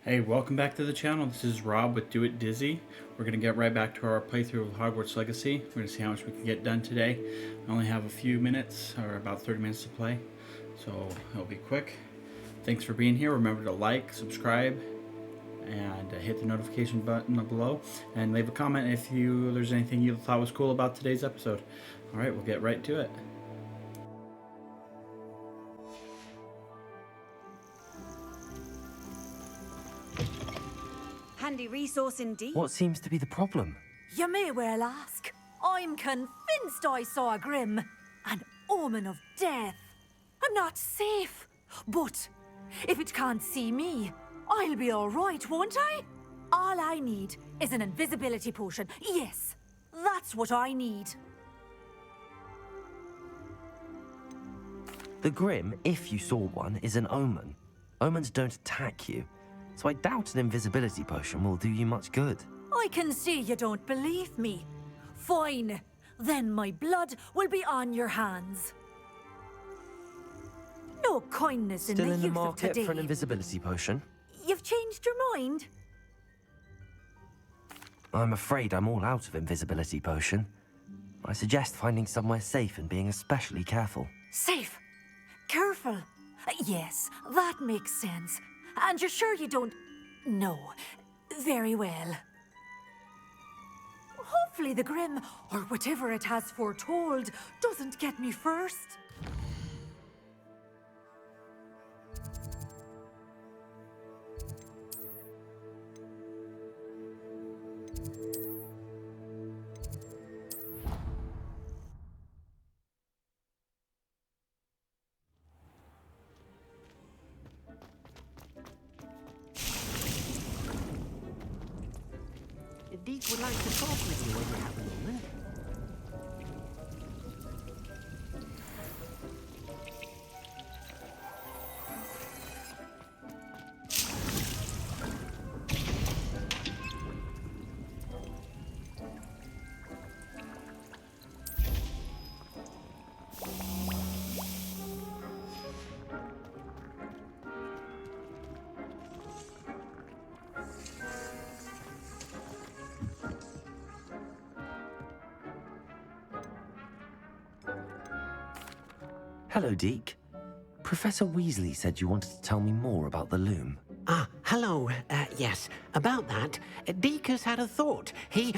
Hey, welcome back to the channel. This is Rob with Do It Dizzy. We're going to get right back to our playthrough of Hogwarts Legacy. We're going to see how much we can get done today. I only have a few minutes, or about 30 minutes to play, so it'll be quick. Thanks for being here. Remember to like, subscribe, and hit the notification button below, and leave a comment if there's anything you thought was cool about today's episode. Alright, we'll get right to it. Handy resource indeed. What seems to be the problem? You may well ask. I'm convinced I saw a Grim, an omen of death. I'm not safe, but if it can't see me, I'll be all right, won't I? All I need is an invisibility potion. Yes, that's what I need. The Grim, if you saw one, is an omen. Omens don't attack you, so I doubt an invisibility potion will do you much good. I can see you don't believe me. Fine, then my blood will be on your hands. No kindness in Still the in the youth of market today. for an invisibility potion? You've changed your mind? I'm afraid I'm all out of invisibility potion. I suggest finding somewhere safe and being especially careful. Safe. Careful. Yes, that makes sense. And you're sure you don't... No. Very well. Hopefully the Grim, or whatever it has foretold, doesn't get me first. Deek would like to talk with you when you have a moment. Hello, Deke. Professor Weasley said you wanted to tell me more about the loom. Ah, hello. Yes, about that, Deek has had a thought. He...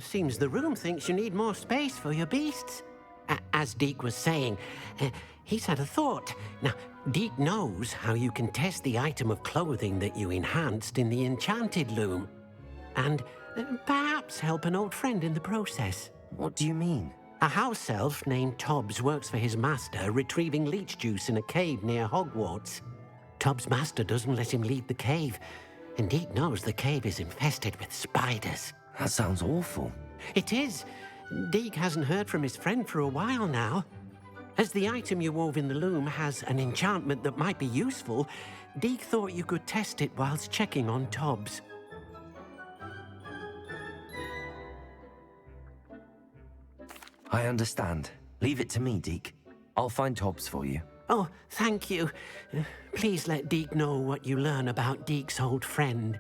Seems the room thinks you need more space for your beasts. As Deek was saying, he's had a thought. Now, Deek knows how you can test the item of clothing that you enhanced in the enchanted loom. And perhaps help an old friend in the process. What do you mean? A house elf named Tobbs works for his master, retrieving leech juice in a cave near Hogwarts. Tobbs' master doesn't let him leave the cave, and Deek knows the cave is infested with spiders. That sounds awful. It is. Deek hasn't heard from his friend for a while now. As the item you wove in the loom has an enchantment that might be useful, Deek thought you could test it whilst checking on Tobbs. I understand. Leave it to me, Deke. I'll find Tobbs for you. Oh, thank you. Please let Deek know what you learn about Deek's old friend.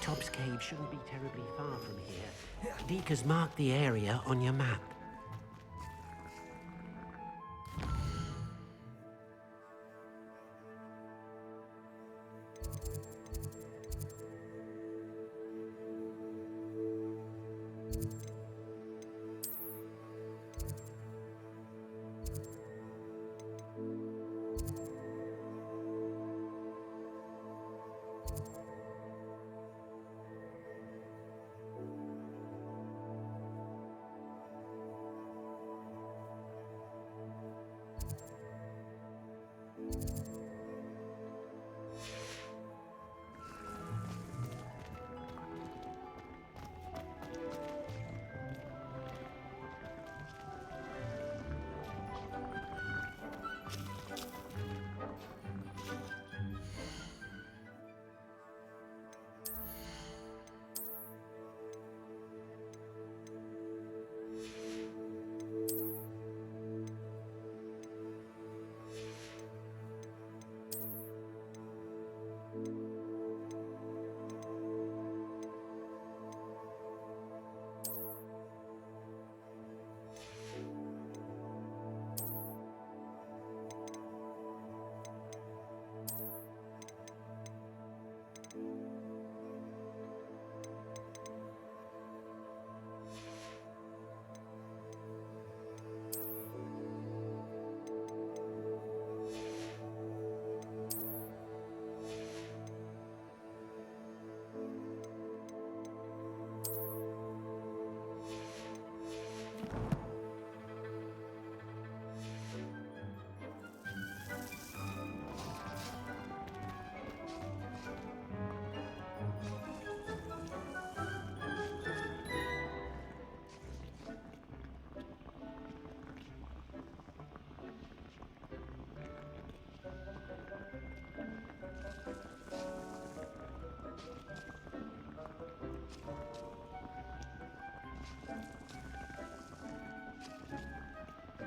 Tobbs Cave shouldn't be terribly far from here. Deke has marked the area on your map.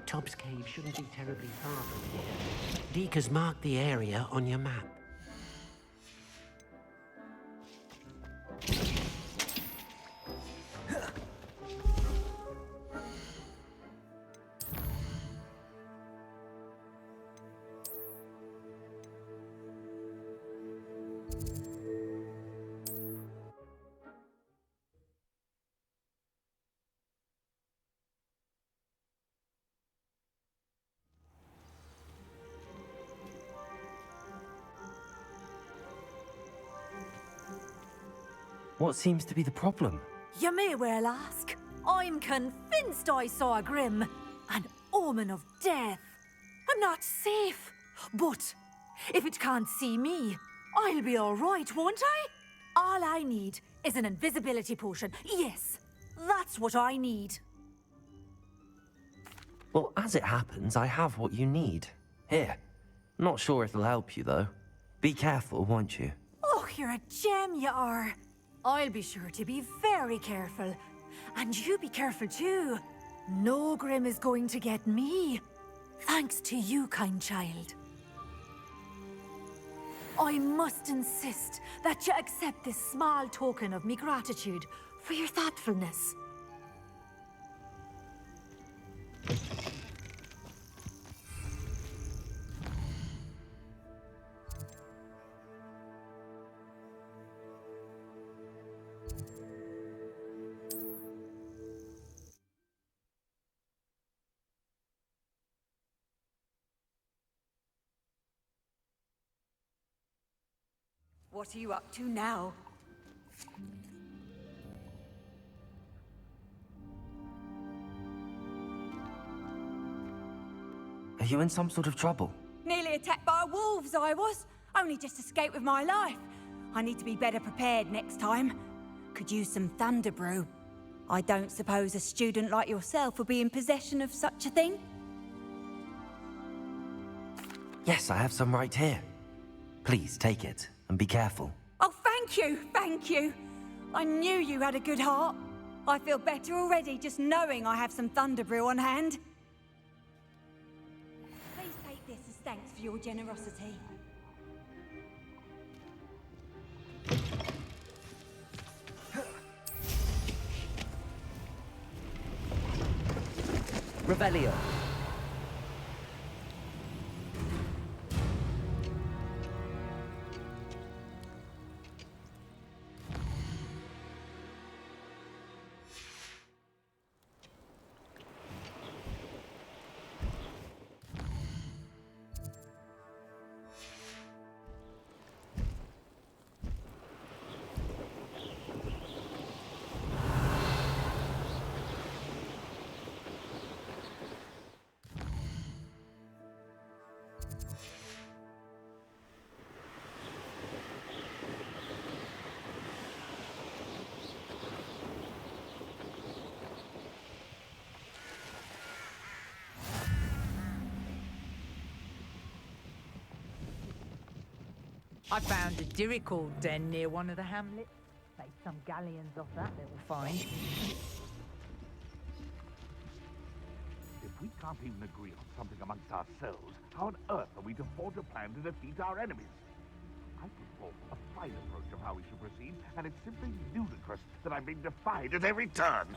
Tobbs Cave shouldn't be terribly far from here. Deke has marked the area on your map. What seems to be the problem? You may well ask. I'm convinced I saw a Grim, an omen of death. I'm not safe, but if it can't see me, I'll be all right, won't I? All I need is an invisibility potion. Yes, that's what I need. Well, as it happens, I have what you need. Here. Not sure it'll help you, though. Be careful, won't you? Oh, you're a gem, you are. I'll be sure to be very careful. And you be careful too. No Grim is going to get me. Thanks to you, kind child. I must insist that you accept this small token of me gratitude for your thoughtfulness. What are you up to now? Are you in some sort of trouble? Nearly attacked by wolves, I was. Only just escaped with my life. I need to be better prepared next time. Could use some thunder brew. I don't suppose a student like yourself will be in possession of such a thing? Yes, I have some right here. Please take it, and be careful. Oh, thank you, thank you. I knew you had a good heart. I feel better already just knowing I have some thunder brew on hand. Please take this. Thanks for your generosity. Revelio. I found a dirical den near one of the hamlets. Made some galleons off that little find. If we can't even agree on something amongst ourselves, how on earth are we to forge a plan to defeat our enemies? I put forth a fine approach of how we should proceed, and it's simply ludicrous that I'm being defied at every turn.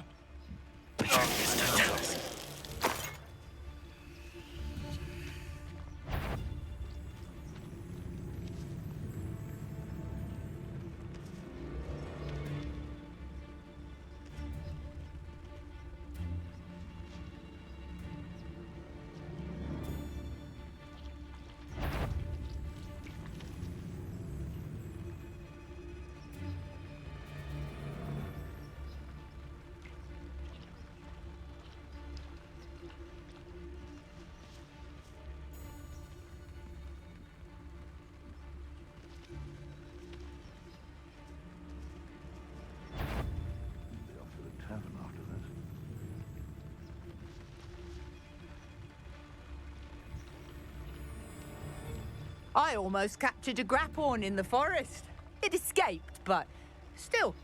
I almost captured a grapphorn in the forest. It escaped, but still.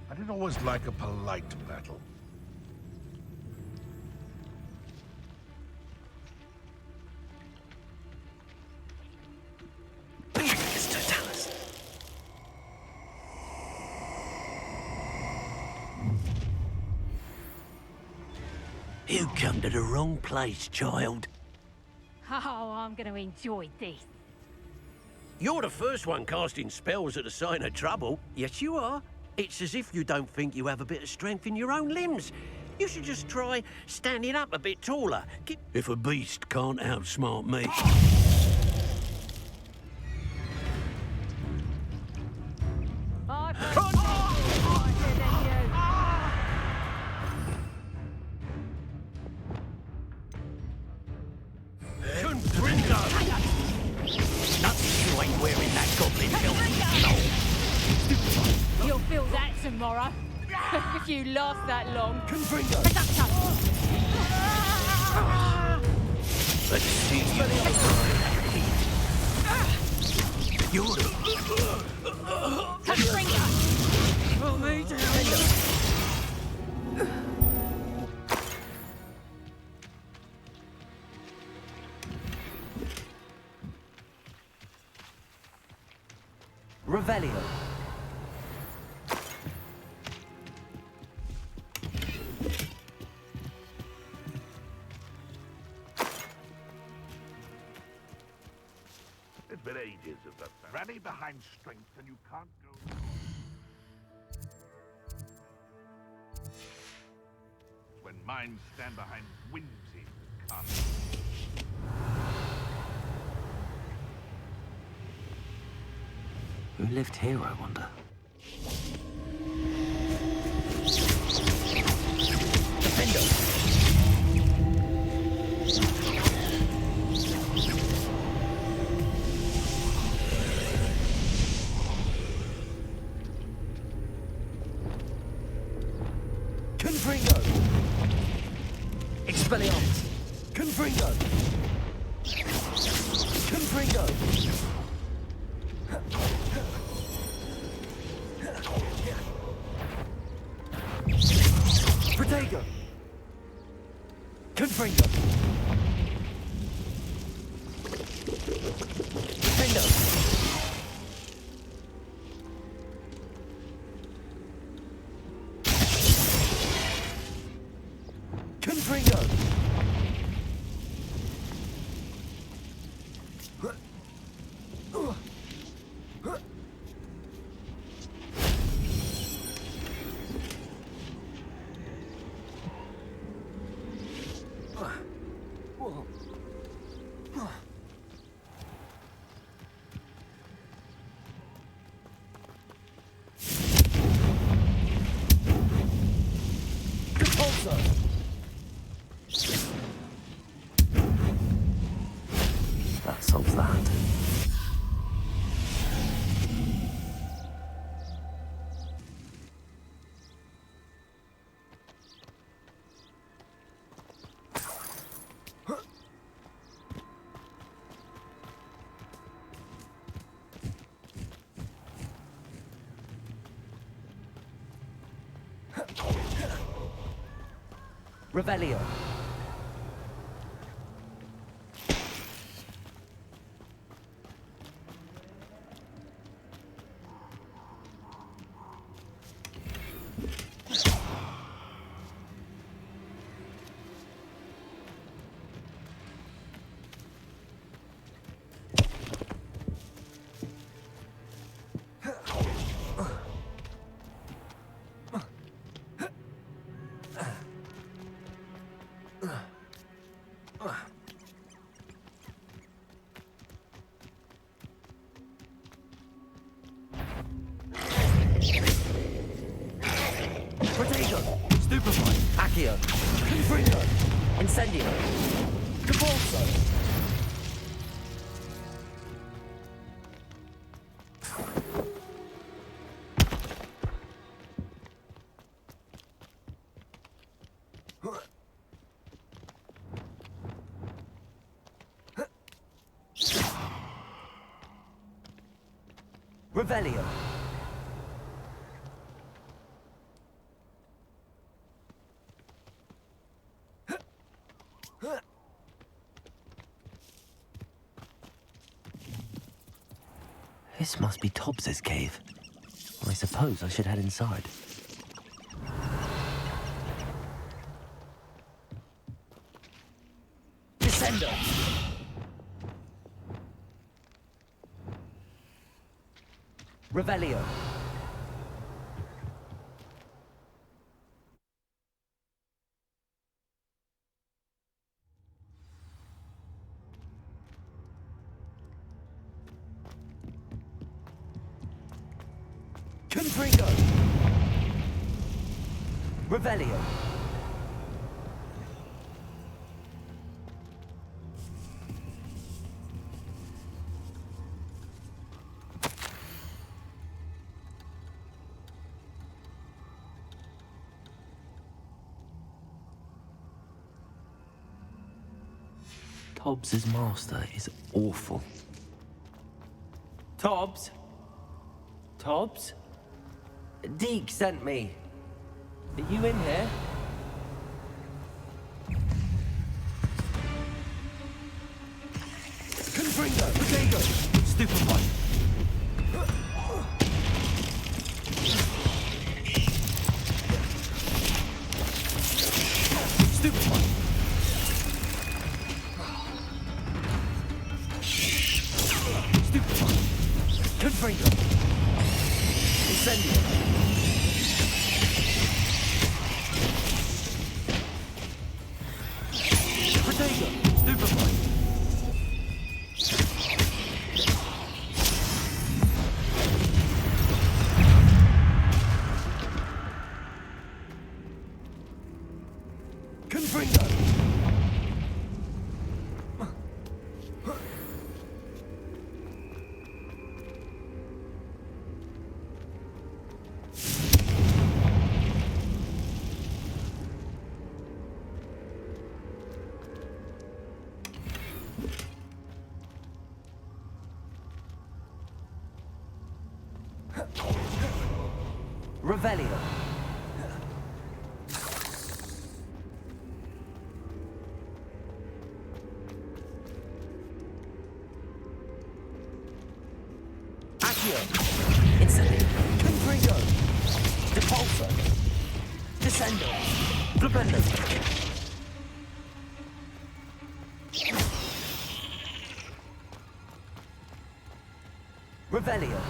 I didn't always like a polite battle. You come to the wrong place, child. Oh, I'm going to enjoy this. You're the first one casting spells at a sign of trouble. Yes, you are. It's as if you don't think you have a bit of strength in your own limbs. You should just try standing up a bit taller. If a beast can't outsmart me... You'll feel that tomorrow. If you last that long. Let's see you. You're Pull me down. Revelio. It's been ages of that. Rally behind strength and you can't go... When minds stand behind whimsy, can't... Who lived here, I wonder? Defendo. Confringo. Expelliarmus. Confringo. Confringo. Confringo. Protego. Confringo. Defendo. Confringo. Depulso. That solves that. Revelio. Protego. Stupefy. Accio. Confringo. Incendio. Depulso. Revelio. This must be Tobbs's cave. I suppose I should head inside. Descendo. Revelio. Confringo. Revelio. Tobbs's master is awful. Tobbs? Tobbs? Deke sent me. Are you in here? Confringo! Protego! Stupefy! Stupefy! Stupefy! Confringo! Incendio! Protego! Stupefy! Confringo! Revelio. Accio. Incendio. Confringo. Depulso. Descendo. Flipendo. Revelio.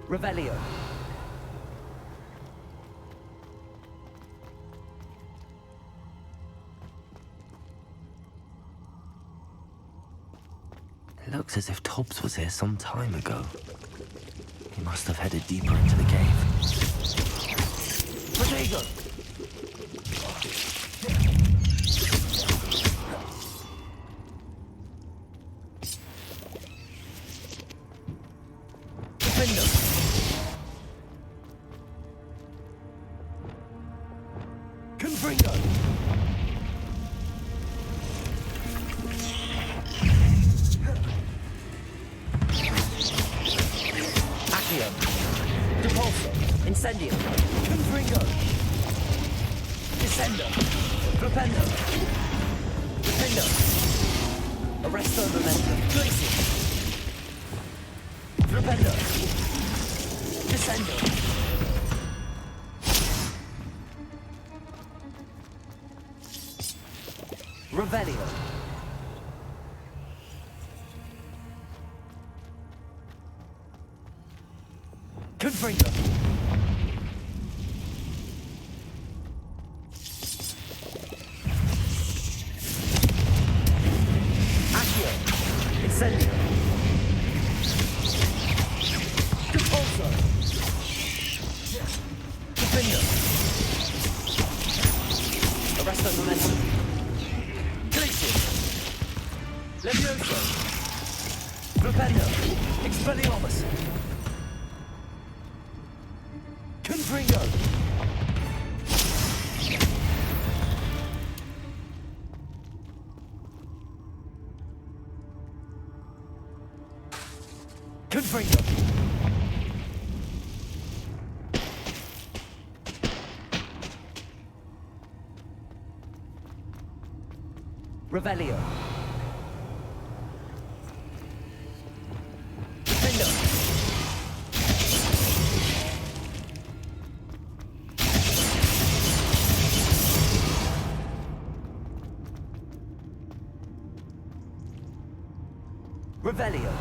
Revelio. It looks as if Tobbs was here some time ago. He must have headed deeper into the cave. Protego! Defender! Confringo! Accio! Depulso! Incendio! Confringo! Descendo! Flipendo! Defendo! Arresto momentum! Glacier! Flipendo! Descendo! Revelio! Confringo! Accio! Incendio! Depulso! Defendo! Arresto momentum! Glacier! Levioso! Flipendo! Expelliarmus! Confringo! Confringo! Revelio! Defendo! Revelio!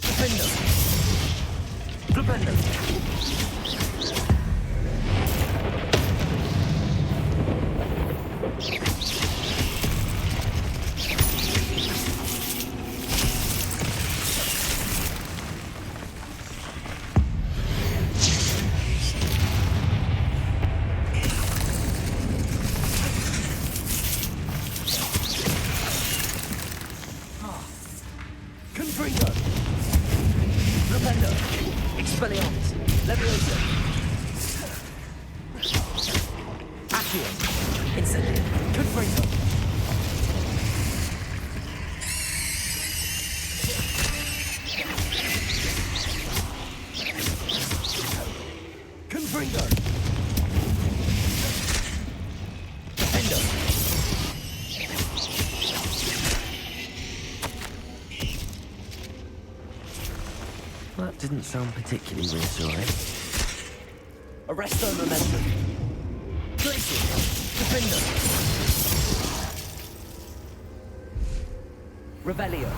Defendo! Flipendo! Confringo! Flipendo! Expelliarmus! Levioso! Accio! Incendio! Confringo! Confringo! Defendo! That didn't sound particularly reassuring. Arresto momentum. Glacier. Defender. Revelio.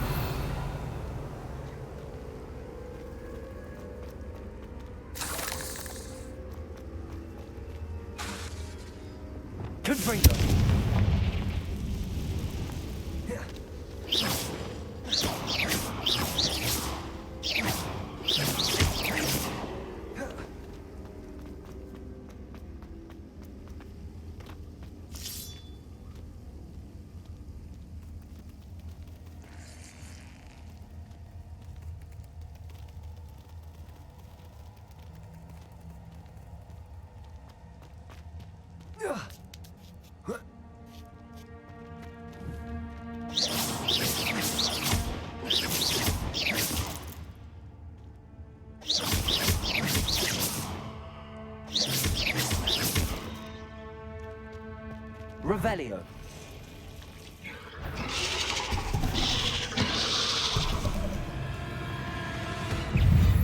Revelio.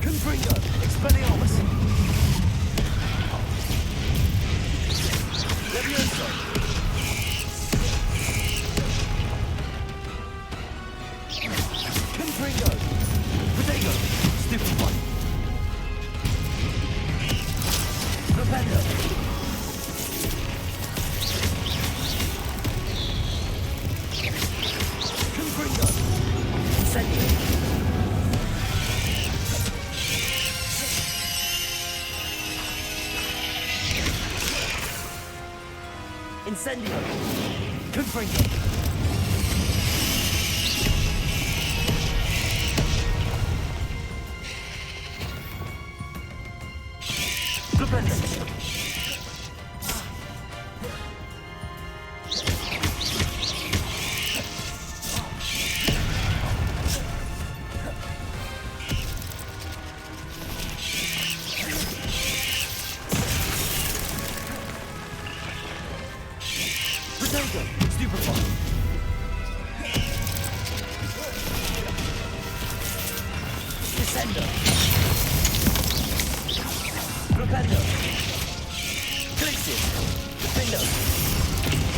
Confringo. Expelliarmus. Levioso. Confringo. Protego. Stupefy. Propendo. Confringo. Incendio. Incendio. Confringo. Propendo. Protego. Stupefy. Descendo. Propendo. Glacius. Defendo.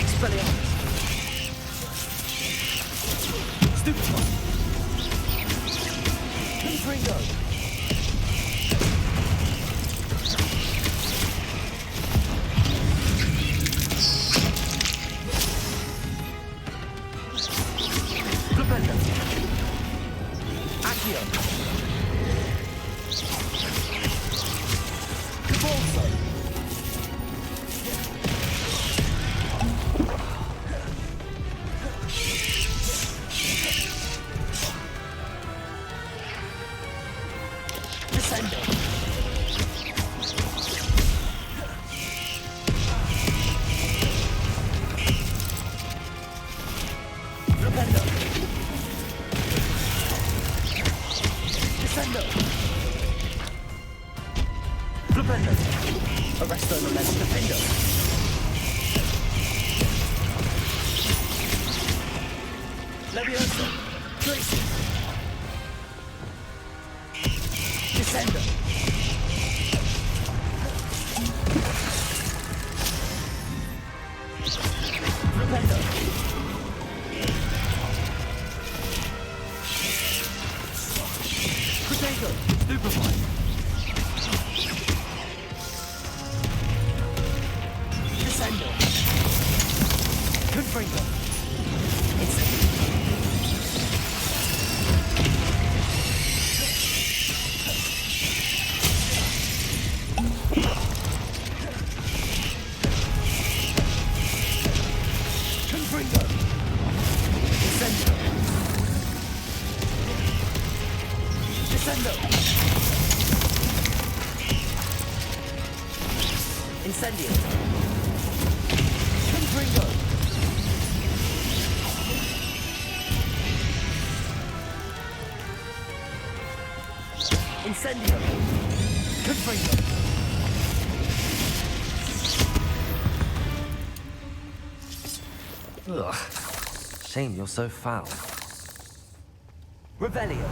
Expelliarmus. Stupefy. Confringo. Propendo. Accio. Depulso. Descendo. Propendo. Descendo. Propendo. Arresto momentum defendo. Levioso. Tracy. Descendo. Propendo. Protego. Stupefy. Descendo. Confringo. Incendio. Confringo. Incendio. Descendo. Incendio. Confringo. Incendio. Confringo. Ugh. Shame you're so foul. Revelio.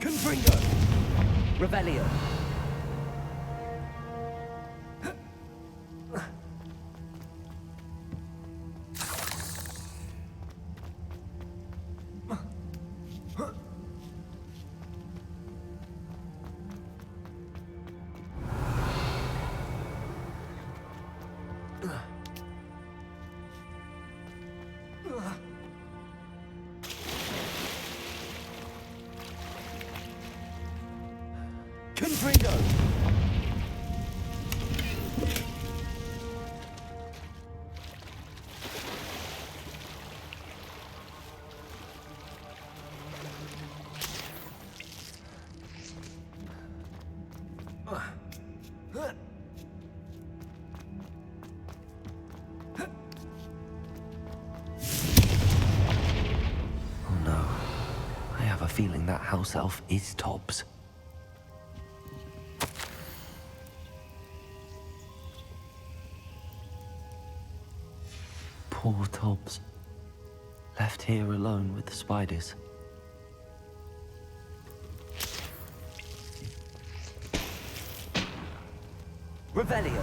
Confringo. Revelio. Confringo. feeling that house elf is Tobbs. Poor Tobbs. Left here alone with the spiders. Revelio.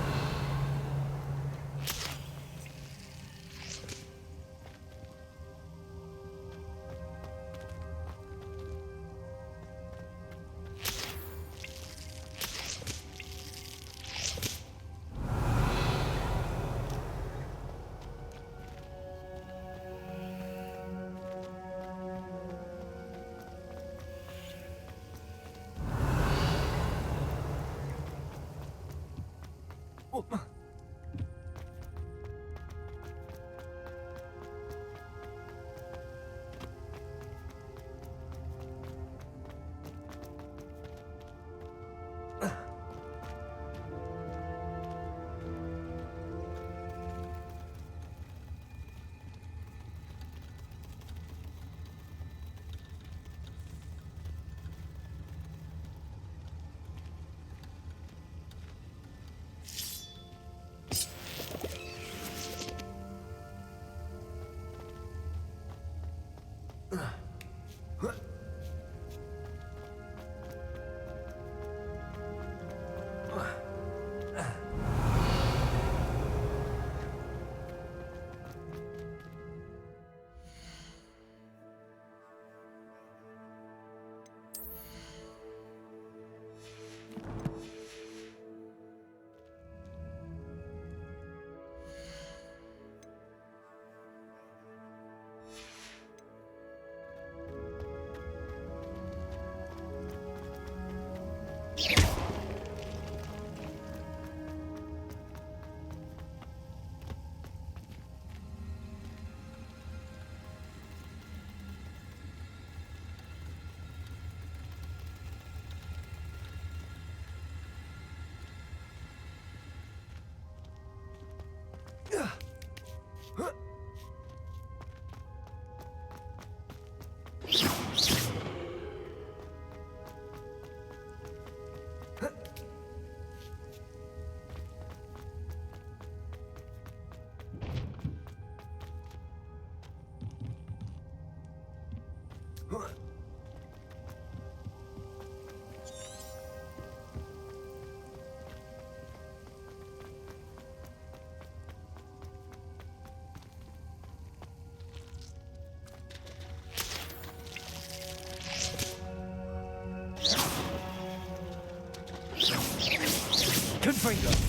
Confringo.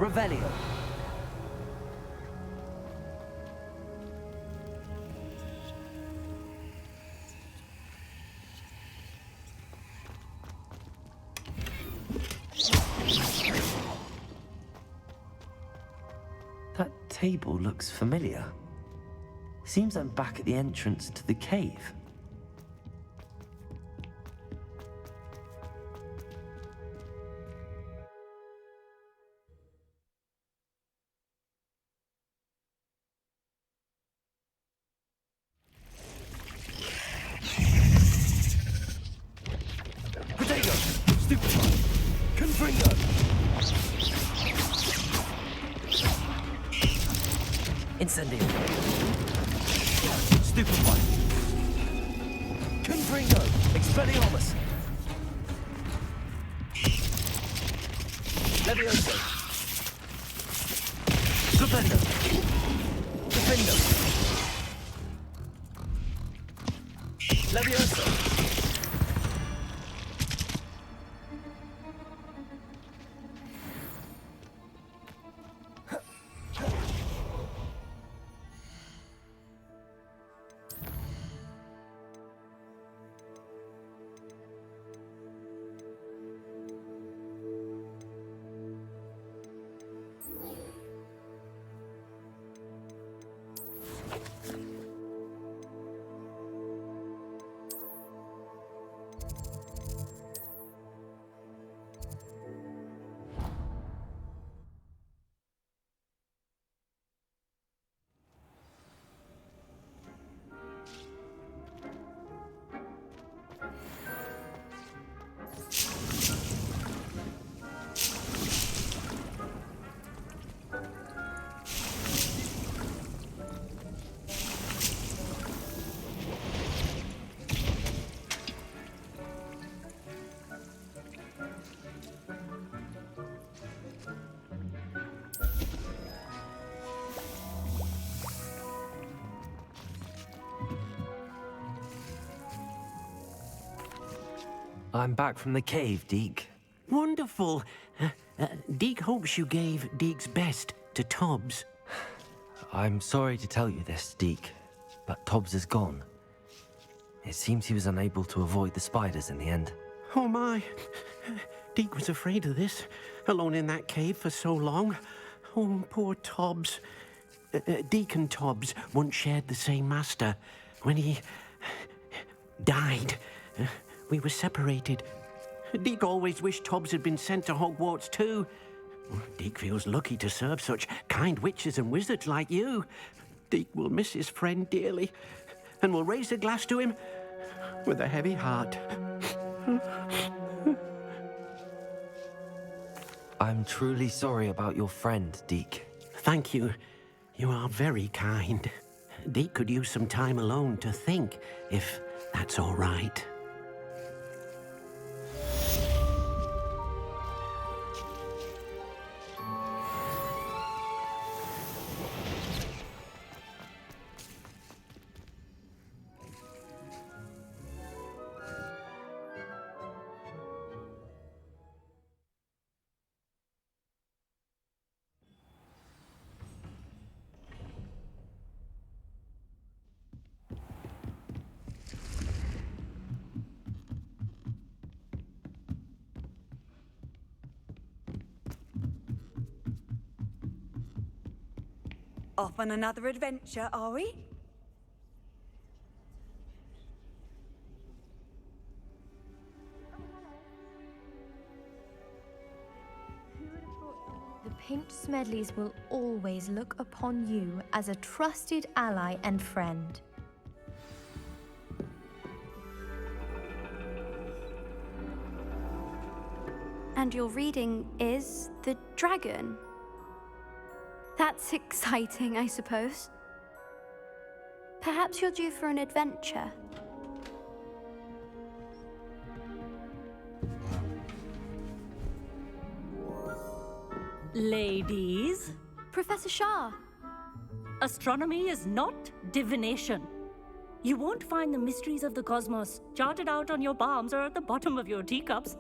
Revelio. That table looks familiar. Seems I'm back at the entrance to the cave. Incendio. Stupefy. Confringo. Expelliarmus. Levioso. Defendo. Defendo. I'm back from the cave, Deke. Wonderful. Deke hopes you gave Deke's best to Tobbs. I'm sorry to tell you this, Deke, but Tobbs is gone. It seems he was unable to avoid the spiders in the end. Oh my. Deke was afraid of this, alone in that cave for so long. Oh, poor Tobbs. Deke and Tobbs once shared the same master. When he died, we were separated. Deke always wished Tobbs had been sent to Hogwarts too. Deke feels lucky to serve such kind witches and wizards like you. Deke will miss his friend dearly, and will raise a glass to him with a heavy heart. I'm truly sorry about your friend, Deke. Thank you. You are very kind. Deke could use some time alone to think, if that's all right. Off on another adventure, are we? The Pinched Smedleys will always look upon you as a trusted ally and friend. And your reading is The Dragon. That's exciting, I suppose. Perhaps you're due for an adventure. Ladies, Professor Shah. astronomy is not divination. You won't find the mysteries of the cosmos charted out on your palms or at the bottom of your teacups.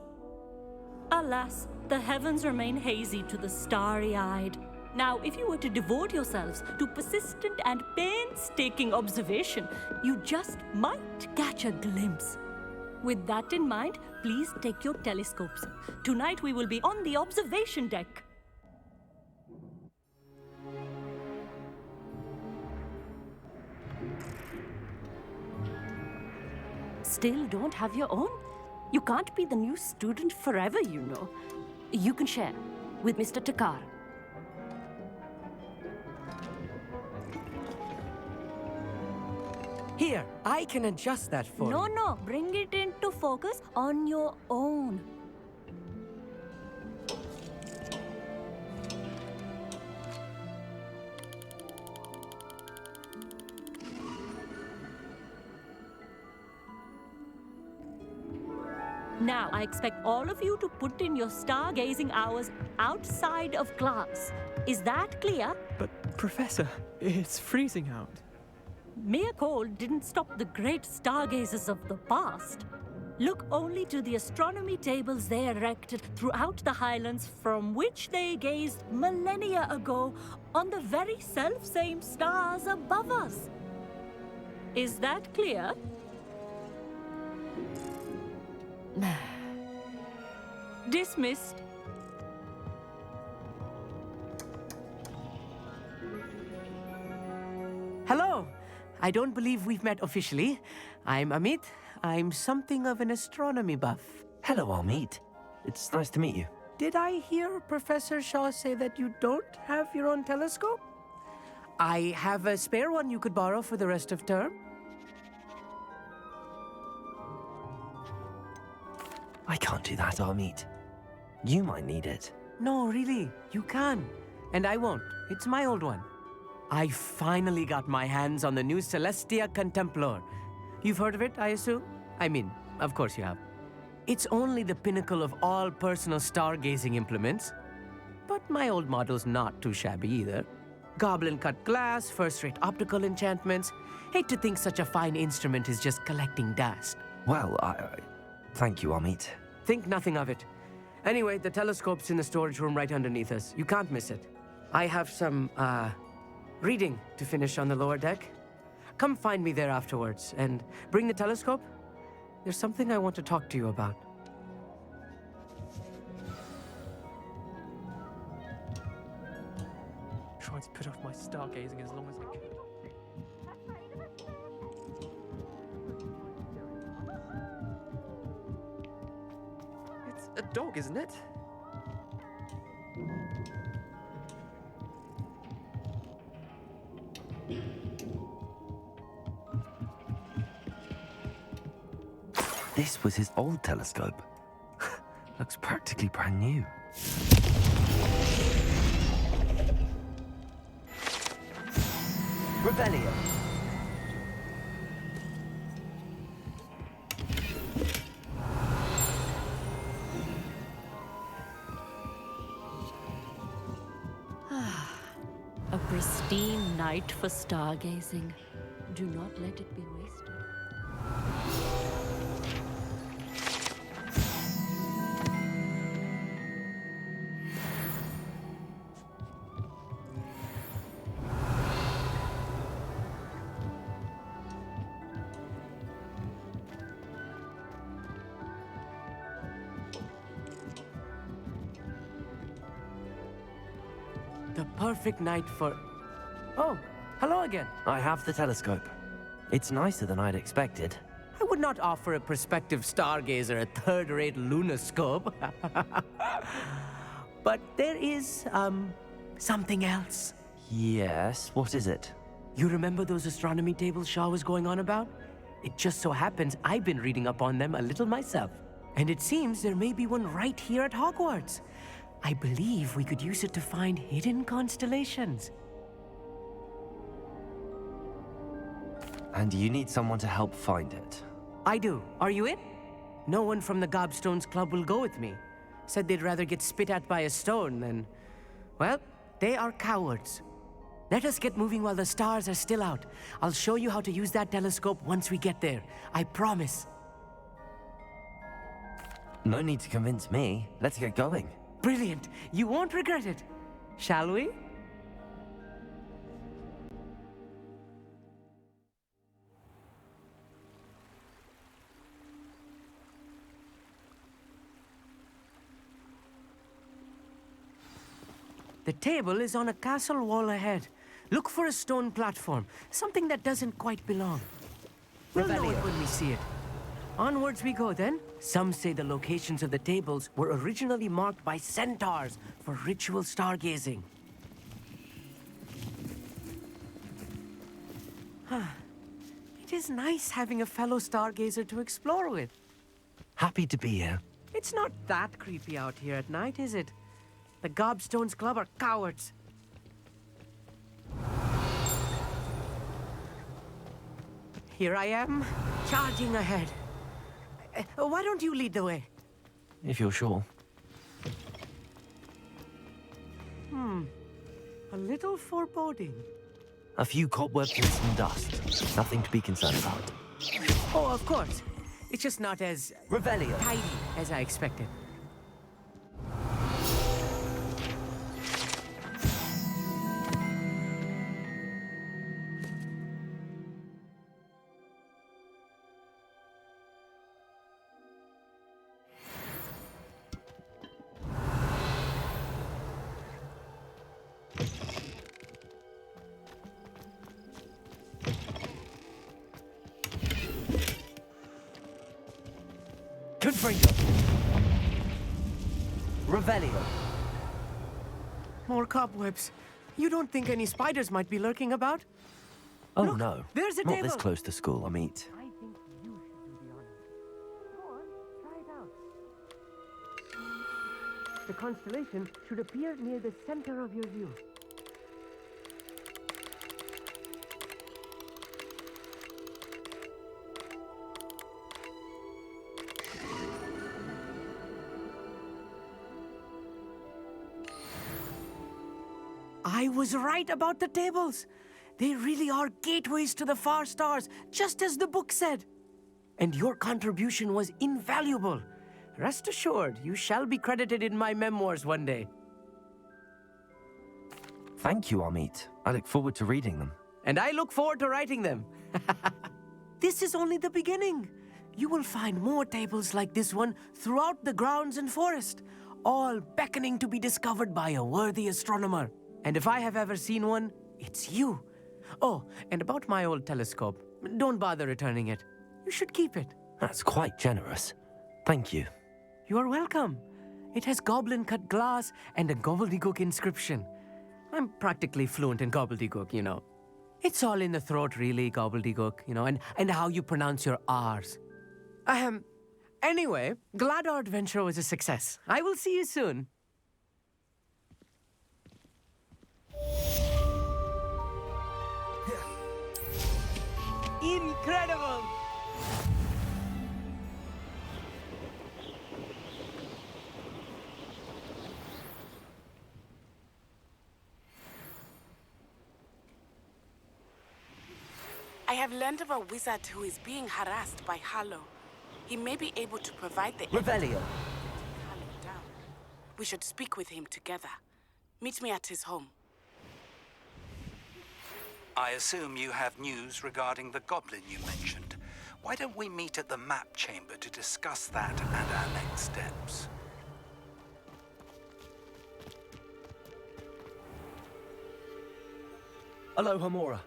Alas, the heavens remain hazy to the starry-eyed. Now, if you were to devote yourselves to persistent and painstaking observation, you just might catch a glimpse. With that in mind, please take your telescopes. Tonight we will be on the observation deck. Still don't have your own? You can't be the new student forever, you know. You can share with Mr. Takar. Here, I can adjust that for you. No, bring it into focus on your own. Now, I expect all of you to put in your stargazing hours outside of class. Is that clear? But, Professor, it's freezing out. Mere cold didn't stop the great stargazers of the past. Look only to the astronomy tables they erected throughout the highlands from which they gazed millennia ago on the very self-same stars above us. Is that clear? Dismissed. Hello. I don't believe we've met officially. I'm Amit. I'm something of an astronomy buff. Hello, Amit. It's nice to meet you. Did I hear Professor Shaw say that you don't have your own telescope? I have a spare one you could borrow for the rest of term. I can't do that, Amit. You might need it. No, really, you can. And I won't. It's my old one. I finally got my hands on the new Celestia Contemplar. You've heard of it, I assume? I mean, of course you have. It's only the pinnacle of all personal stargazing implements. But my old model's not too shabby either. Goblin-cut glass, first-rate optical enchantments. Hate to think such a fine instrument is just collecting dust. Well, thank you, Amit. Think nothing of it. Anyway, the telescope's in the storage room right underneath us. You can't miss it. I have some, reading to finish on the lower deck. Come find me there afterwards, and bring the telescope. There's something I want to talk to you about. Trying to put off my stargazing as long as I can. It's a dog, isn't it? This was his old telescope. Looks practically brand new. Rebellion. A pristine night for stargazing. Do not let it be wasted. The perfect night for... Oh, hello again. I have the telescope. It's nicer than I'd expected. I would not offer a prospective stargazer a third-rate lunoscope. But there is, something else. Yes, what is it? You remember those astronomy tables Shaw was going on about? It just so happens I've been reading up on them a little myself. And it seems there may be one right here at Hogwarts. I believe we could use it to find hidden constellations. And you need someone to help find it. I do. Are you in? No one from the Gobstones Club will go with me. Said they'd rather get spit at by a stone than... Well, they are cowards. Let us get moving while the stars are still out. I'll show you how to use that telescope once we get there. I promise. No need to convince me. Let's get going. Brilliant. You won't regret it. Shall we? The table is on a castle wall ahead. Look for a stone platform, something that doesn't quite belong. We'll know it when we see it. Onwards we go then. Some say the locations of the tables were originally marked by centaurs for ritual stargazing. It is nice having a fellow stargazer to explore with. Happy to be here. It's not that creepy out here at night, is it? The Gobstones Club are cowards. Here I am, charging ahead. Why don't you lead the way? If you're sure. A little foreboding. A few cobwebs and some dust. Nothing to be concerned about. Oh, of course. It's just not as... Revelio. Tidy as I expected. Confringo. Revelio. More cobwebs. You don't think any spiders might be lurking about? Oh Look, no, there's a not table. this close to school, Amit. I think you should do the honors. Go on, try it out. The constellation should appear near the center of your view. I was right about the tables. They really are gateways to the far stars, just as the book said. And your contribution was invaluable. Rest assured, you shall be credited in my memoirs one day. Thank you, Amit. I look forward to reading them. And I look forward to writing them. This is only the beginning. You will find more tables like this one throughout the grounds and forest, all beckoning to be discovered by a worthy astronomer. And if I have ever seen one, it's you. Oh, and about my old telescope, don't bother returning it. You should keep it. That's quite generous. Thank you. You are welcome. It has goblin-cut glass and a gobbledygook inscription. I'm practically fluent in gobbledygook, you know. It's all in the throat, really, gobbledygook, you know, and how you pronounce your R's. Anyway, glad our adventure was a success. I will see you soon. Incredible! I have learned of a wizard who is being harassed by Harlow. He may be able to provide the Revelio. Harlow down. We should speak with him together. Meet me at his home. I assume you have news regarding the goblin you mentioned. Why don't we meet at the map chamber to discuss that and our next steps? Aloha, Mora.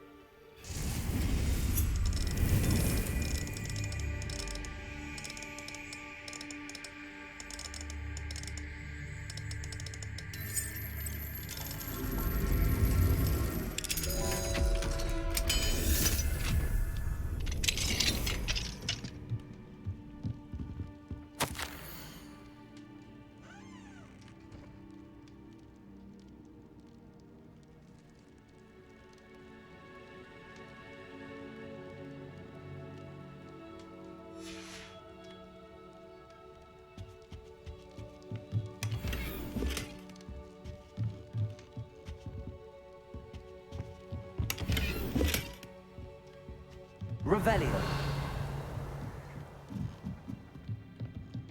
Revelio.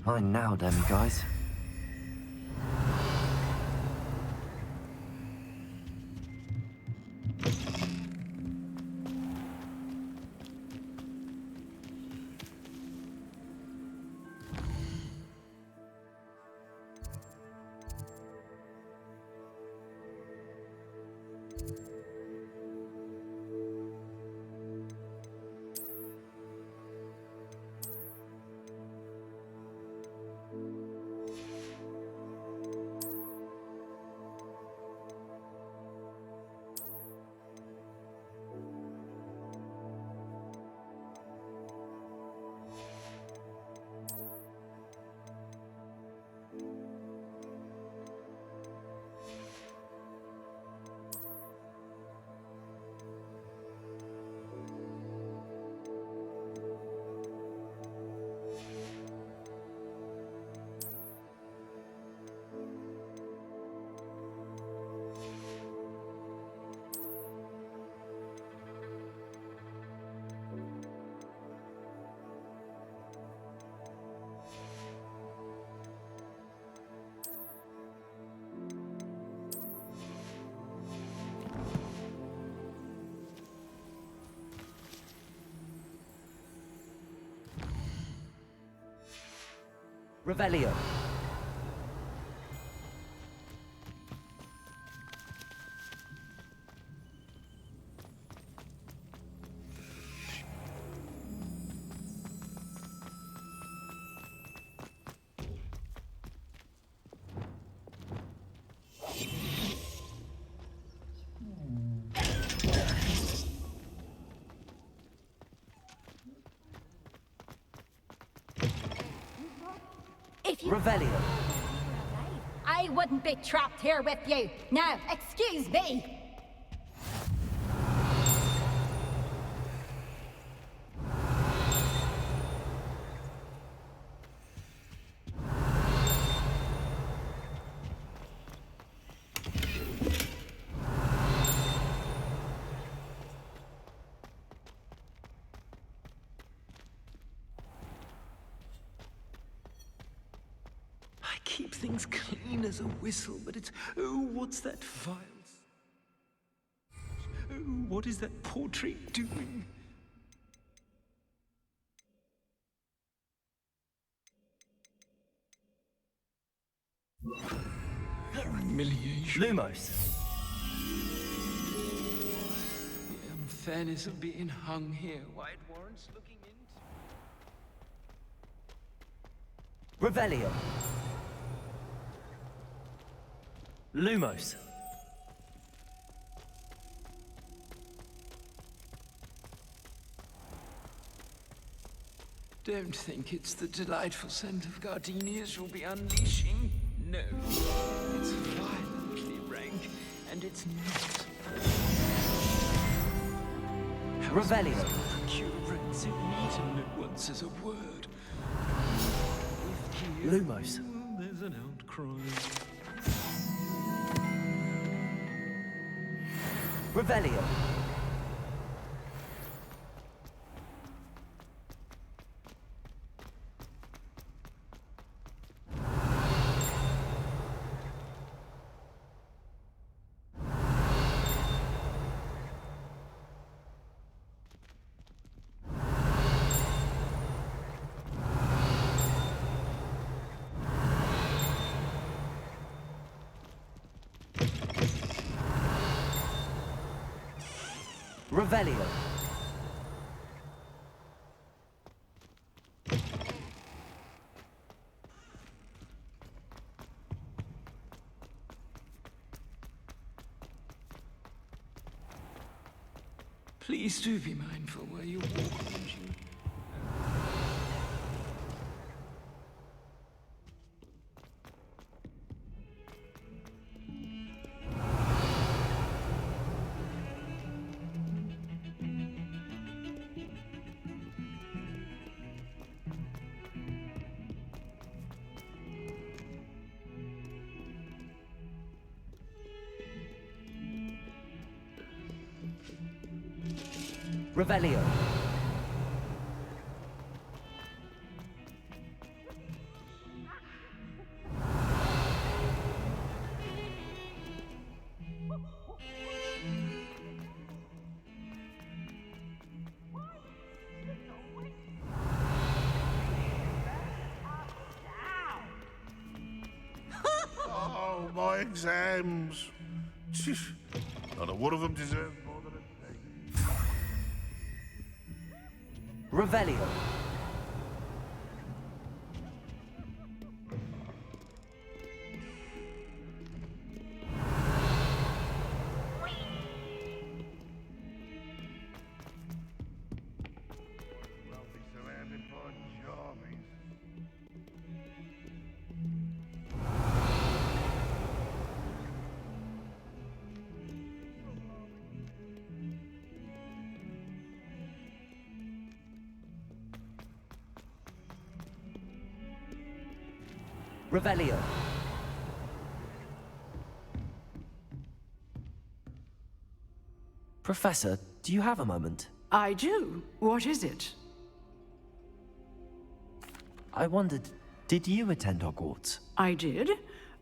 Fine now, then, guys. Revelio. If you... Revelio. I wouldn't be trapped here with you. Now, excuse me. I keep things clean as a whistle, but it's... Oh, what's that vial? Oh, what is that portrait doing? Humiliation. Lumos. The unfairness of being hung here. Why it warrants looking into. Revelio. Lumos. Don't think it's the delightful scent of gardenias you'll be unleashing. No, it's violently rank, and it's not. Revelio. Procure rancid meat and no one says a word. Lumos. There's an outcry. Revelio. Revelio. Please do be mindful where you walk, won't you? Revelio. Oh, my exams. Not a one of them deserves more than a day. Revelio. Revelio. Professor, do you have a moment? I do. What is it? I wondered, did you attend Hogwarts? I did.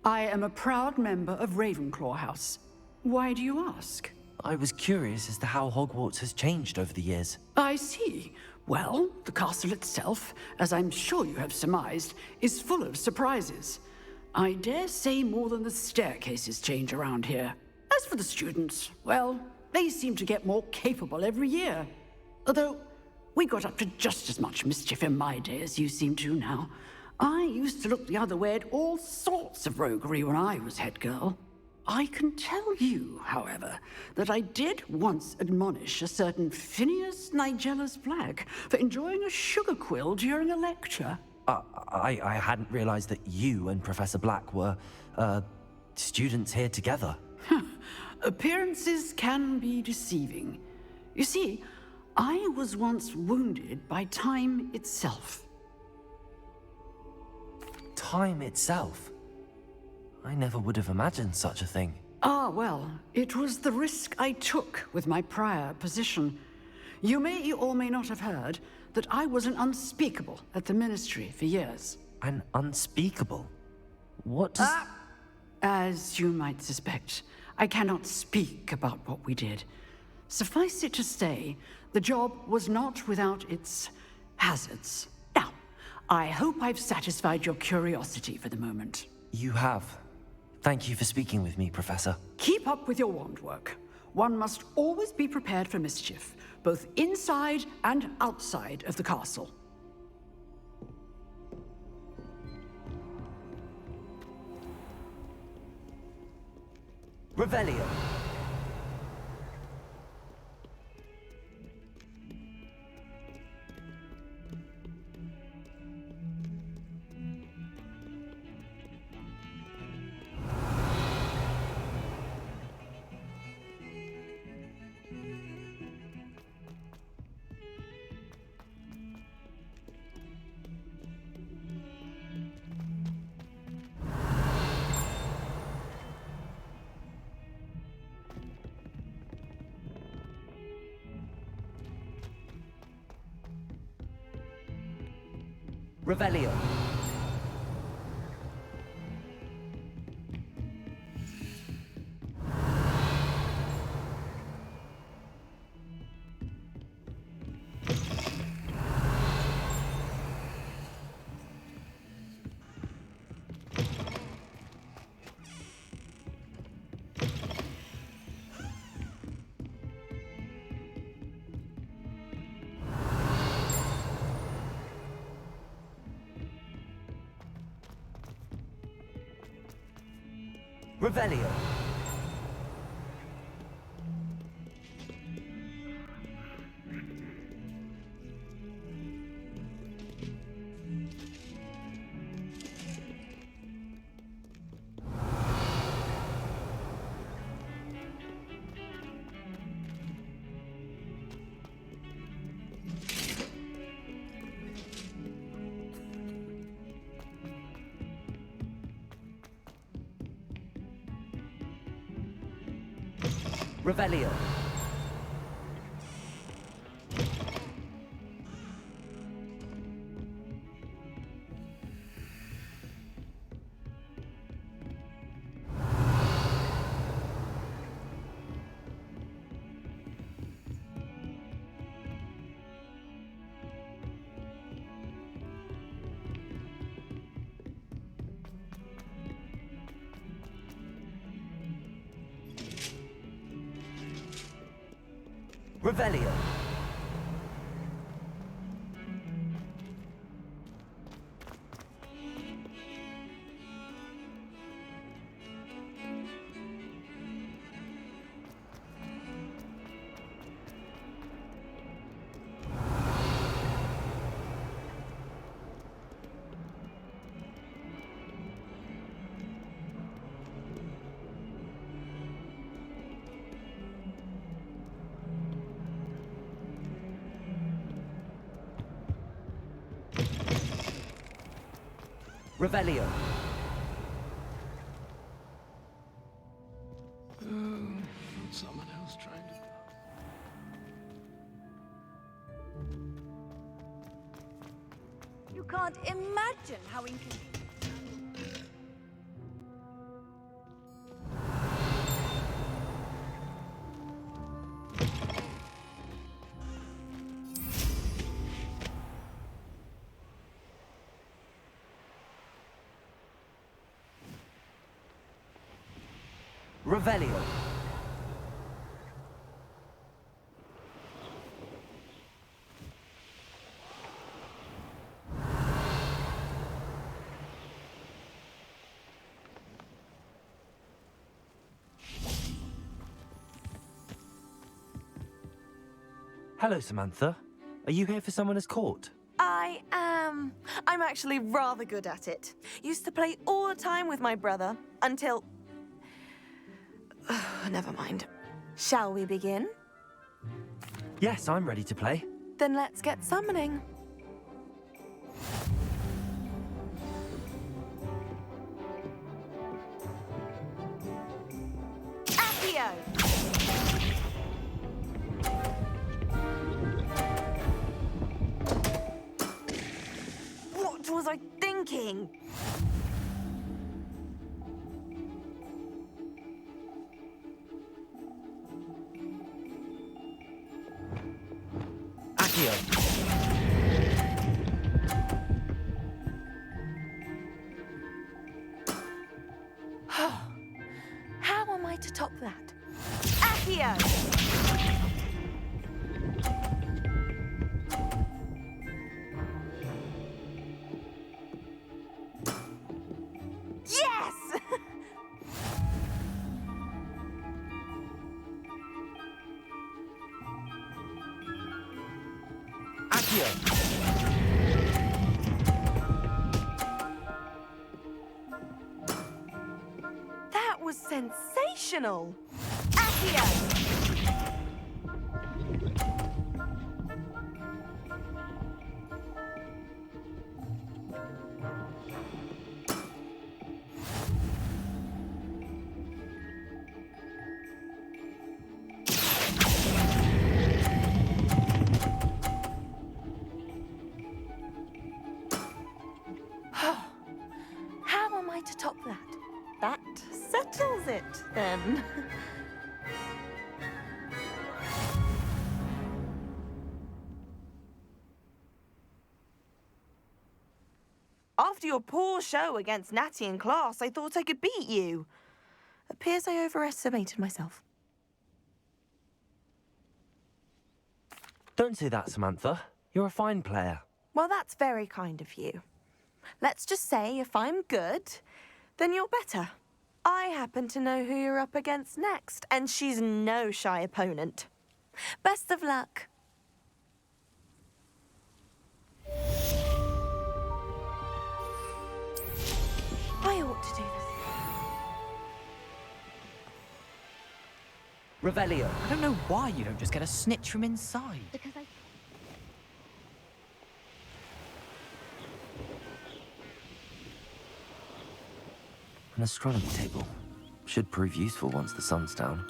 I am a proud member of Ravenclaw House. Why do you ask? I was curious as to how Hogwarts has changed over the years. I see. Well, the castle itself, as I'm sure you have surmised, is full of surprises. I dare say more than the staircases change around here. As for the students, well, they seem to get more capable every year. Although, we got up to just as much mischief in my day as you seem to now. I used to look the other way at all sorts of roguery when I was head girl. I can tell you, however, that I did once admonish a certain Phineas Nigella's Black for enjoying a sugar quill during a lecture. I hadn't realized that you and Professor Black were, students here together. Appearances can be deceiving. You see, I was once wounded by time itself. Time itself? I never would have imagined such a thing. Ah, well, it was the risk I took with my prior position. You may or may not have heard that I was an unspeakable at the Ministry for years. An unspeakable? What does... As you might suspect, I cannot speak about what we did. Suffice it to say, the job was not without its hazards. Now, I hope I've satisfied your curiosity for the moment. You have. Thank you for speaking with me, Professor. Keep up with your wand work. One must always be prepared for mischief, both inside and outside of the castle. Revelio. Revelio. Revelio. Revelio. Revelio. Revelio. Someone else trying to... You can't imagine how inconvenient. Revelio. Hello, Samantha. Are you here for someone as court? I am I'm actually rather good at it. Used to play all the time with my brother until... Never mind. Shall we begin? Yes, I'm ready to play. Then let's get summoning. Accio! What was I thinking? Accio! How am I to top that? Accio! Yes! Accio! That was sensational! Accio! How am I to top that? That settles it, then. After your poor show against Natty in class, I thought I could beat you. Appears I overestimated myself. Don't say that, Samantha. You're a fine player. Well, that's very kind of you. Let's just say if I'm good, then you're better. I happen to know who you're up against next, and she's no shy opponent. Best of luck. I ought to do this. Revelio. I don't know why you don't just get a snitch from inside. Because I... An astronomy table. Should prove useful once the sun's down.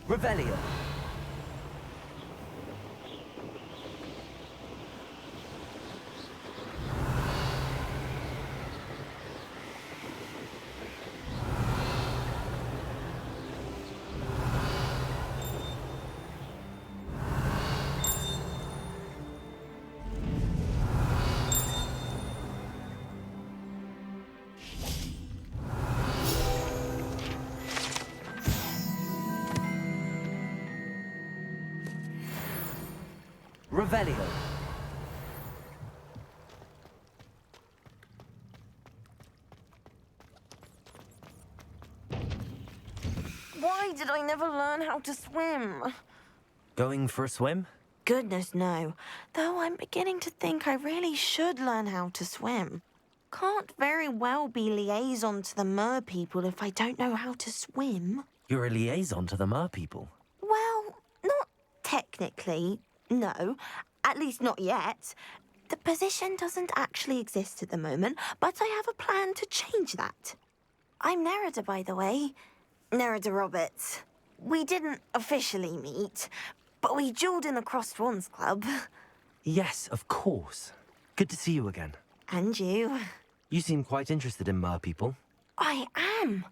Revelio. Revelio. Why did I never learn how to swim? Going for a swim? Goodness, no. Though I'm beginning to think I really should learn how to swim. Can't very well be liaison to the MerPeople if I don't know how to swim. You're a liaison to the MerPeople. Well, not technically, no. At least not yet. The position doesn't actually exist at the moment, but I have a plan to change that. I'm Nerida, by the way. Nerida Roberts. We didn't officially meet, but we duelled in the Crossed Swans Club. Yes, of course. Good to see you again. And you. You seem quite interested in MerPeople. I am.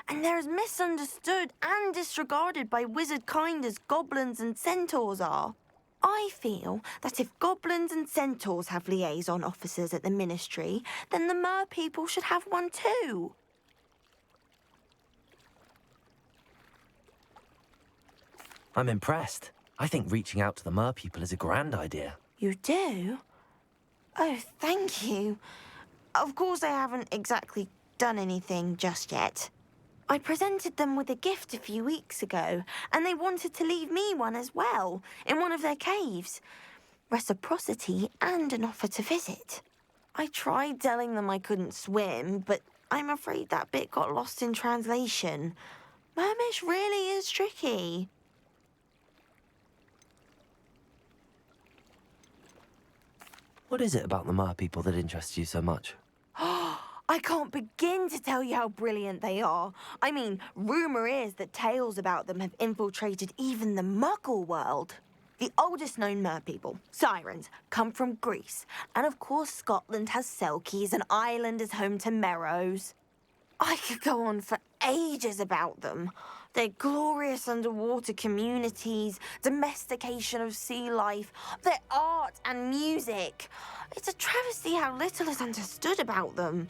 And they're as misunderstood and disregarded by wizard kind as goblins and centaurs are. I feel that if goblins and centaurs have liaison officers at the Ministry, then the MerPeople should have one too. I'm impressed. I think reaching out to the MerPeople is a grand idea. You do? Oh, thank you. Of course, I haven't exactly done anything just yet. I presented them with a gift a few weeks ago, and they wanted to leave me one as well, in one of their caves. Reciprocity and an offer to visit. I tried telling them I couldn't swim, but I'm afraid that bit got lost in translation. Mermish really is tricky. What is it about the MerPeople that interests you so much? I can't begin to tell you how brilliant they are. I mean, rumour is that tales about them have infiltrated even the Muggle world. The oldest known merpeople, sirens, come from Greece. And of course Scotland has Selkies and Ireland is home to Merrows. I could go on for ages about them. Their glorious underwater communities, domestication of sea life, their art and music. It's a travesty how little is understood about them.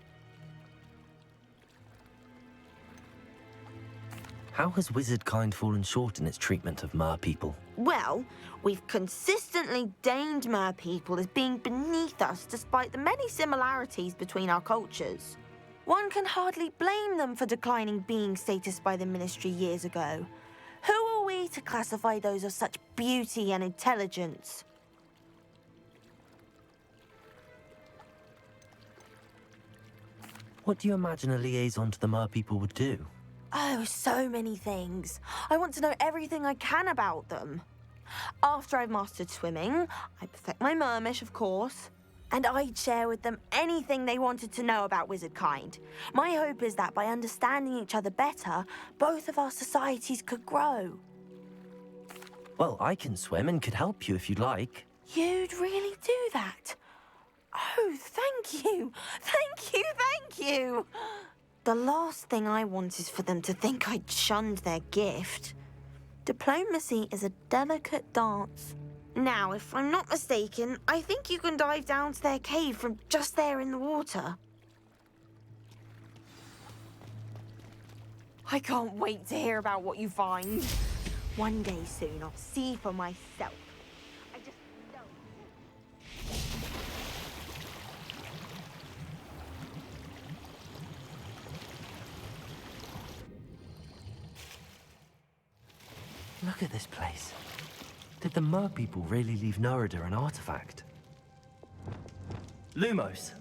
How has wizard kind fallen short in its treatment of MerPeople? Well, we've consistently deigned merpeople as being beneath us despite the many similarities between our cultures. One can hardly blame them for declining being status by the Ministry years ago. Who are we to classify those of such beauty and intelligence? What do you imagine a liaison to the MerPeople would do? Oh, so many things. I want to know everything I can about them. After I've mastered swimming, I perfect my mermish, of course. And I'd share with them anything they wanted to know about wizard kind. My hope is that by understanding each other better, both of our societies could grow. Well, I can swim and could help you if you'd like. You'd really do that? Oh, thank you! Thank you, thank you! The last thing I want is for them to think I'd shunned their gift. Diplomacy is a delicate dance. Now, if I'm not mistaken, I think you can dive down to their cave from just there in the water. I can't wait to hear about what you find. One day soon, I'll see for myself. I just know. Look at this place. Did the MerPeople really leave Nerida an artifact? Lumos!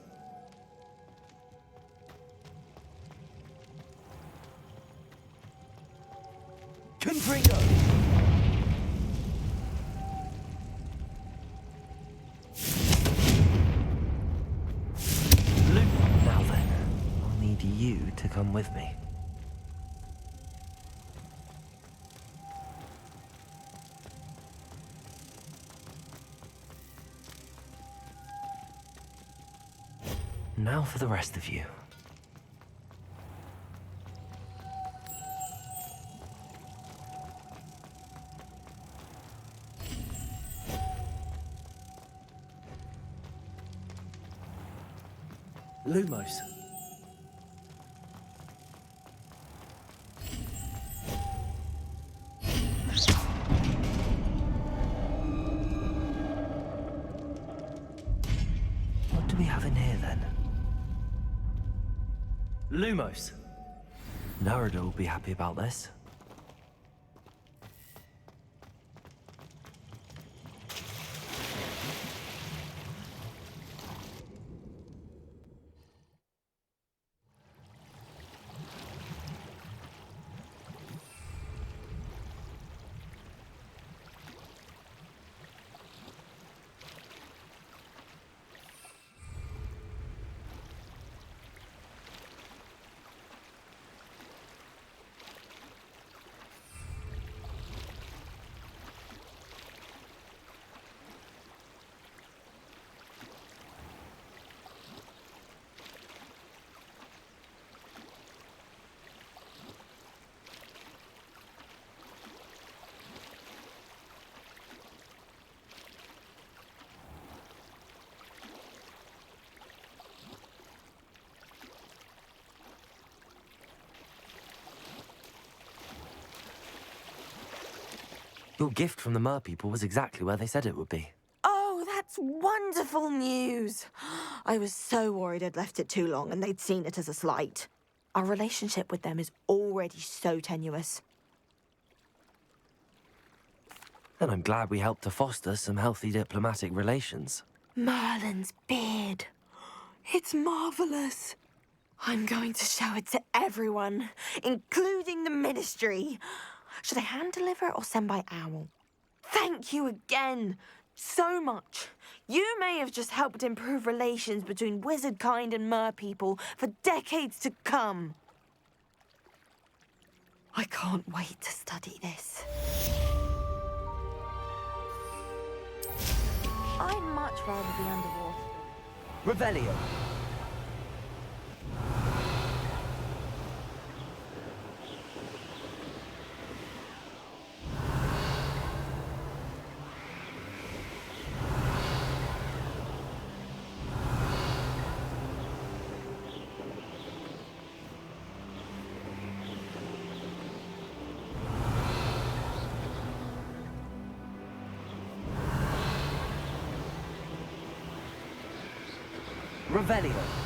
Confringo! Now then, I'll need you to come with me. Now for the rest of you. Lumos. What do we have in here then? Lumos. Nerida will be happy about this. Your gift from the MerPeople was exactly where they said it would be. Oh, that's wonderful news. I was so worried I'd left it too long and they'd seen it as a slight. Our relationship with them is already so tenuous. Then I'm glad we helped to foster some healthy diplomatic relations. Merlin's beard. It's marvelous. I'm going to show it to everyone, including the Ministry. Should I hand deliver or send by owl? Thank you again so much. You may have just helped improve relations between wizard kind and merpeople for decades to come. I can't wait to study this. I'd much rather be underwater. Revelio. Revelio.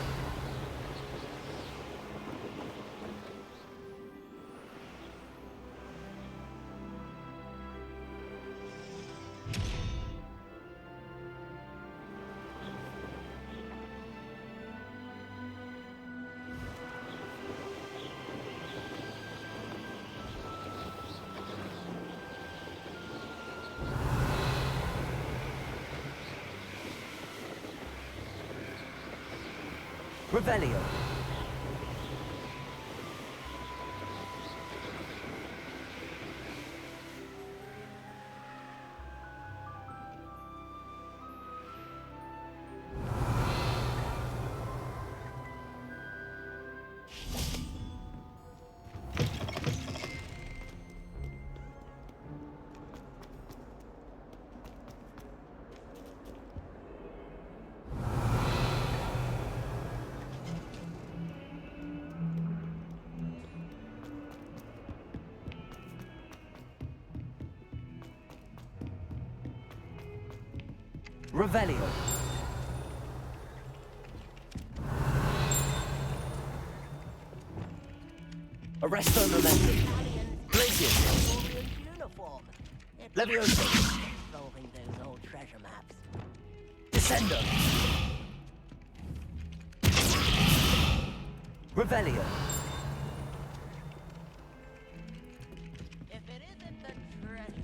Revelio. Revelio. Arresto momentum. Glacius. Uniform. Levioso. Solving those old treasure maps. Descendo. Revelio. If it isn't the treasure.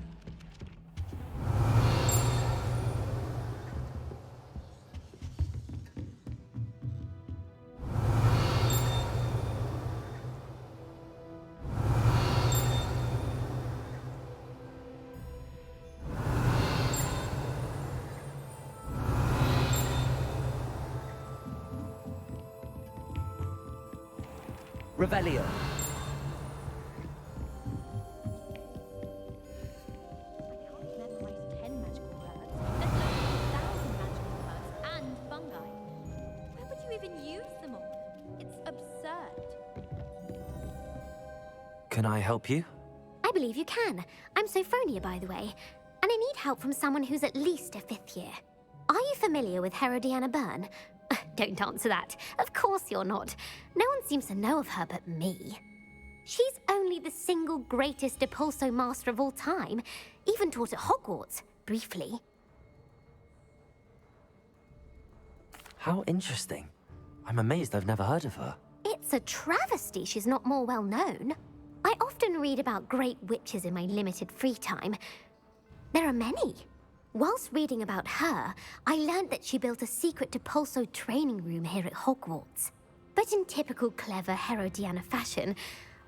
Revelio. Memorize 10 magical words, let alone 1,000 magical words and fungi. Where would you even use them all? It's absurd. Can I help you? I believe you can. I'm Sophronia, by the way, and I need help from someone who's at least a 5th year. Are you familiar with Herodiana Byrne? Don't answer that. Of course you're not. No one seems to know of her but me. She's only the single greatest Depulso master of all time, even taught at Hogwarts, briefly. How interesting. I'm amazed I've never heard of her. It's a travesty she's not more well known. I often read about great witches in my limited free time. There are many. Whilst reading about her, I learned that she built a secret Depulso training room here at Hogwarts. But in typical clever Herodiana fashion,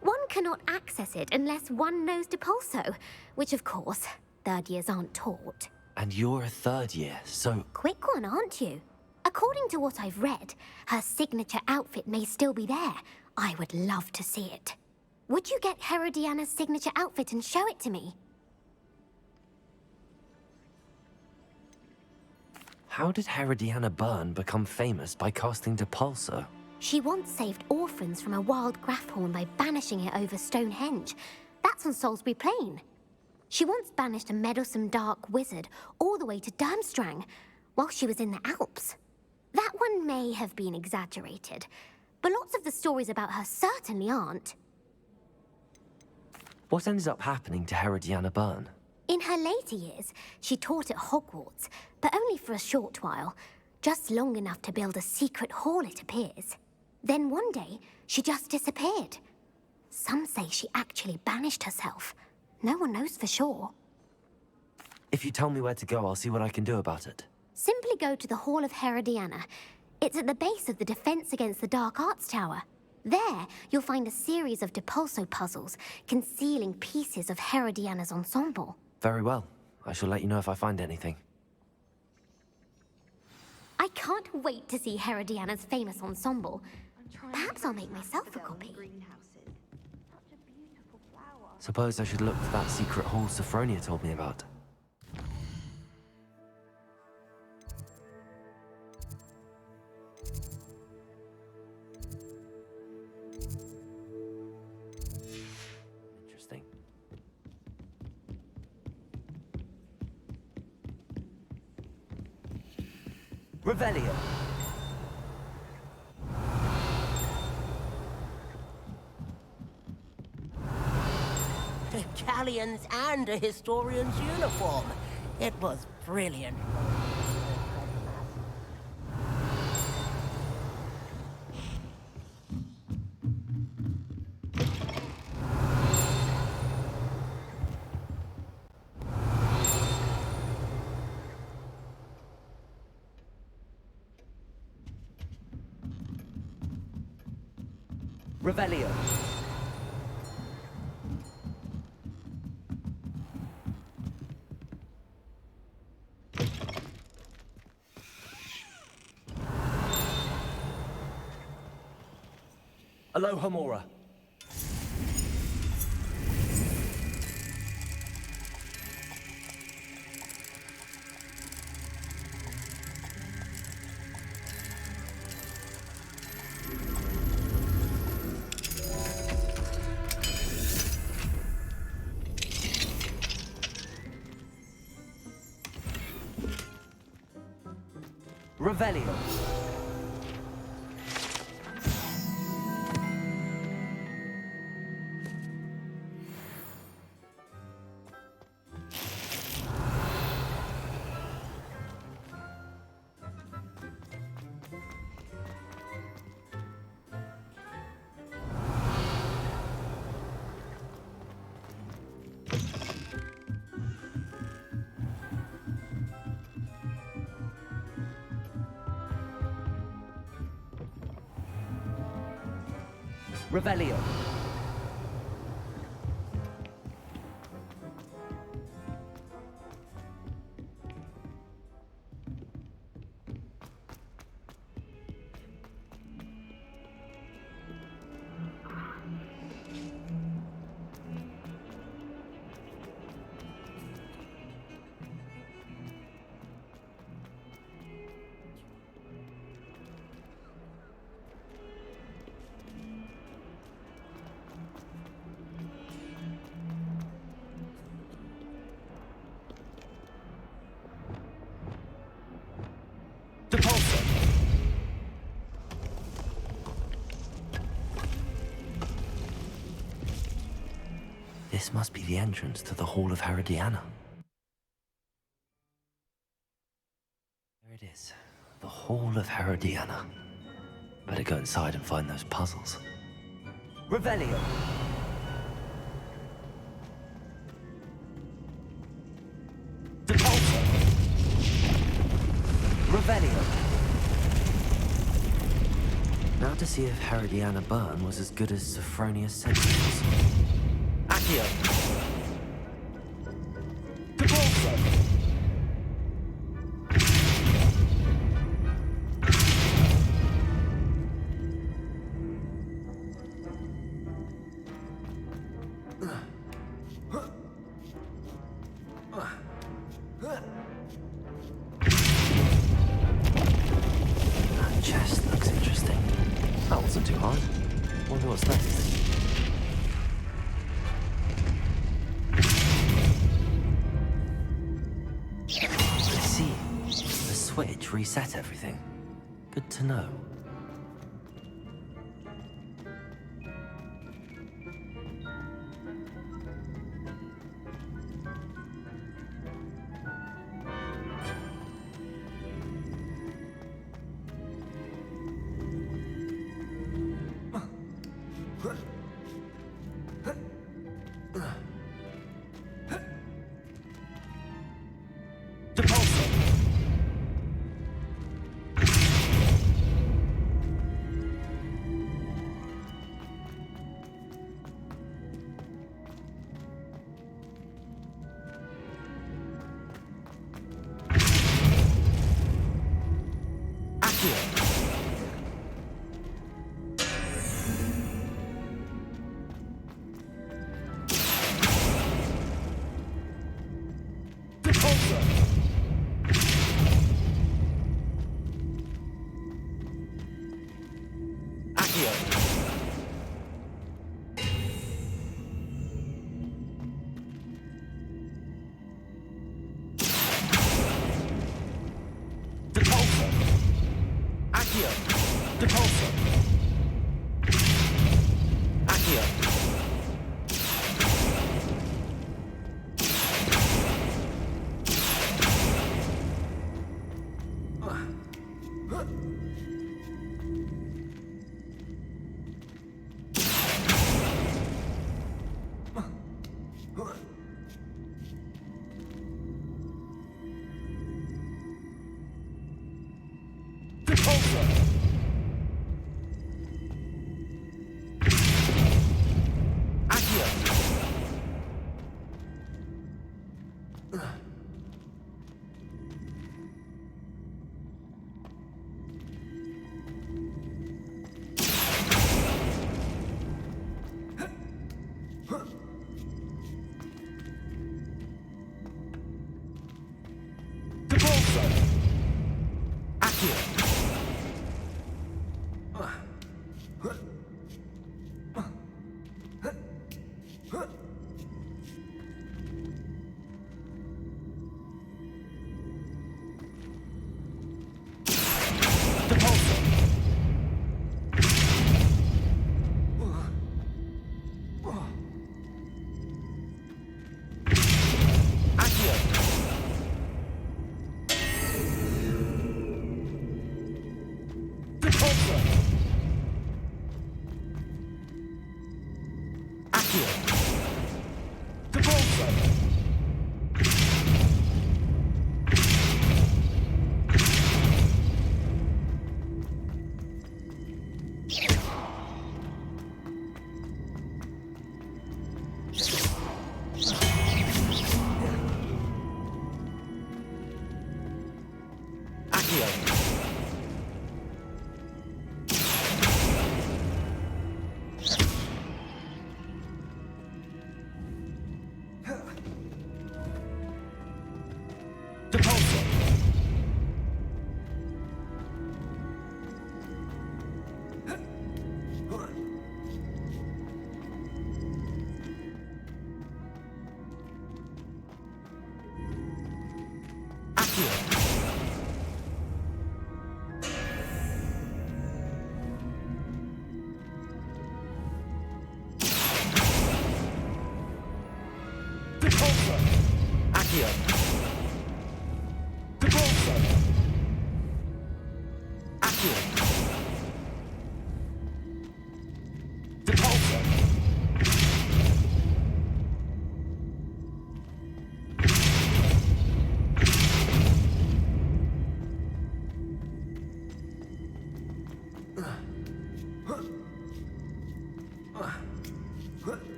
one cannot access it unless one knows Depulso, which of course, 3rd years aren't taught. And you're a 3rd year, so... Quick one, aren't you? According to what I've read, her signature outfit may still be there. I would love to see it. Would you get Herodiana's signature outfit and show it to me? How did Herodiana Byrne become famous by casting Depulso? She once saved orphans from a wild Grafhorn by banishing it over Stonehenge. That's on Salisbury Plain. She once banished a meddlesome dark wizard all the way to Durmstrang while she was in the Alps. That one may have been exaggerated, but lots of the stories about her certainly aren't. What ended up happening to Herodiana Byrne? In her later years, she taught at Hogwarts, but only for a short while, just long enough to build a secret hall, it appears. Then one day, she just disappeared. Some say she actually banished herself. No one knows for sure. If you tell me where to go, I'll see what I can do about it. Simply go to the Hall of Herodiana. It's at the base of the Defense Against the Dark Arts Tower. There, you'll find a series of Depulso puzzles concealing pieces of Herodiana's ensemble. Very well. I shall let you know if I find anything. I can't wait to see Herodiana's famous ensemble. Perhaps I'll make myself a copy. Suppose I should look for that secret hall Sophronia told me about. Interesting. Revelio. Galleons and a historian's uniform. It was brilliant. Revelio. Aloha Mora. Revelio. Revelio. Depulso. This must be the entrance to the Hall of Herodiana. There it is. The Hall of Herodiana. Better go inside and find those puzzles. Revelio. Depulso. Revelio. Now to see if Herodiana Byrne was as good as Sophronia said she was. Accio. Depulso. That chest looks interesting. That wasn't too hard. Wonder what's next. reset everything. Good to know.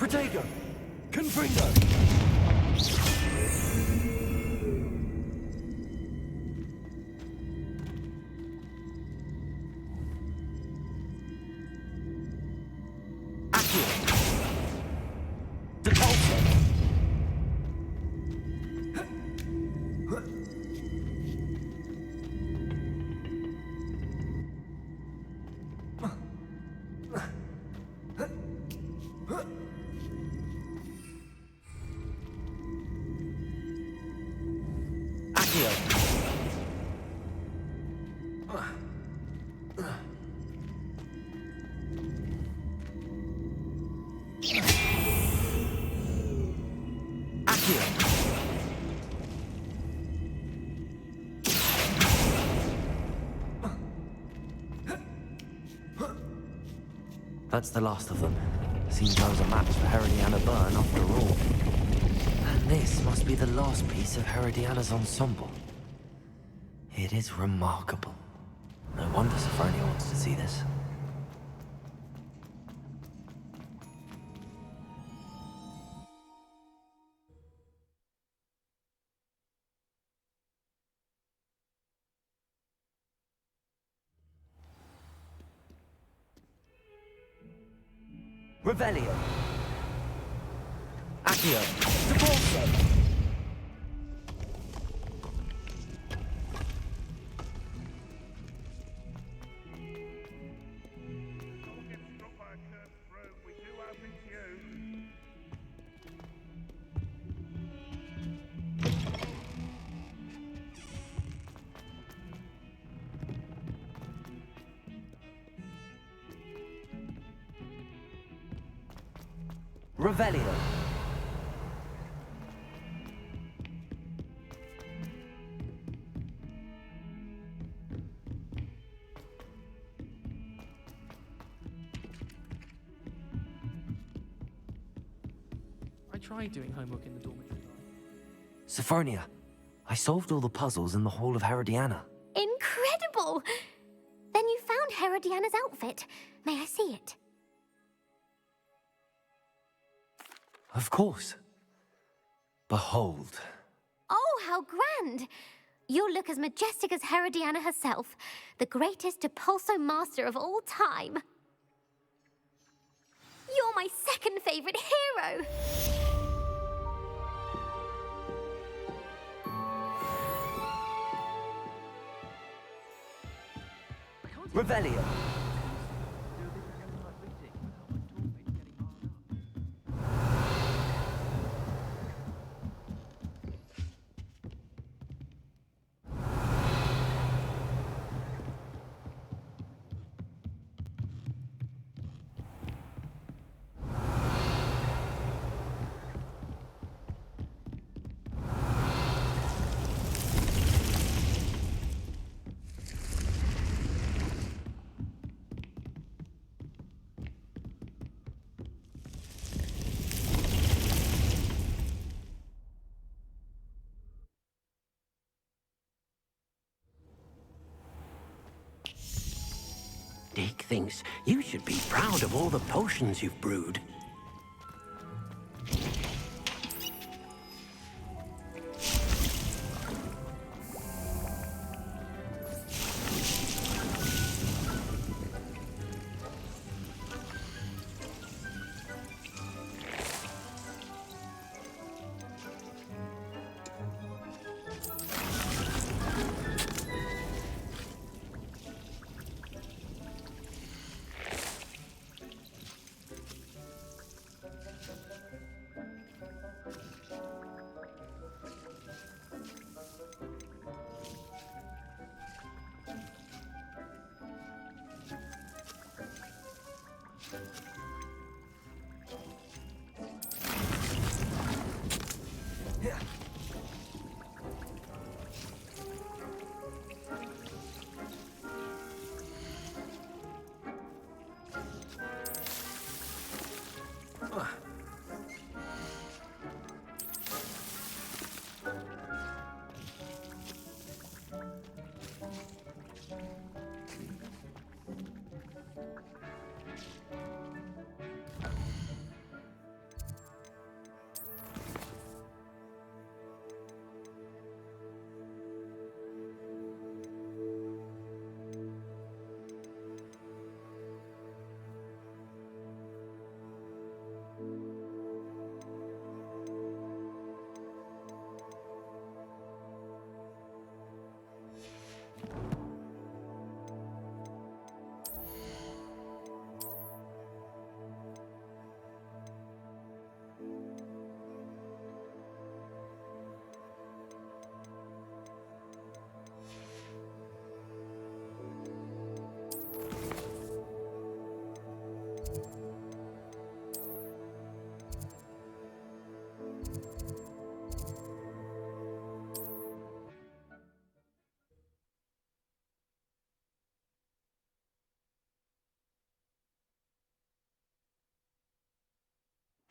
Protego! Confringo! Depulso! That's the last of them. Seems I was a match for Herodiana Byrne after all. And this must be the last piece of Herodiana's ensemble. It is remarkable. No wonder Sophronia wants to see this. Revelio. Accio. Depulso. Revelio. I tried doing homework in the dormitory. Sophronia, I solved all the puzzles in the Hall of Herodiana. Incredible! Then you found Herodiana's outfit. May I see it? Of course. Behold. Oh, how grand! You'll look as majestic as Herodiana herself, the greatest Depulso master of all time. You're my second favorite hero! Revelio. Dick thinks you should be proud of all the potions you've brewed.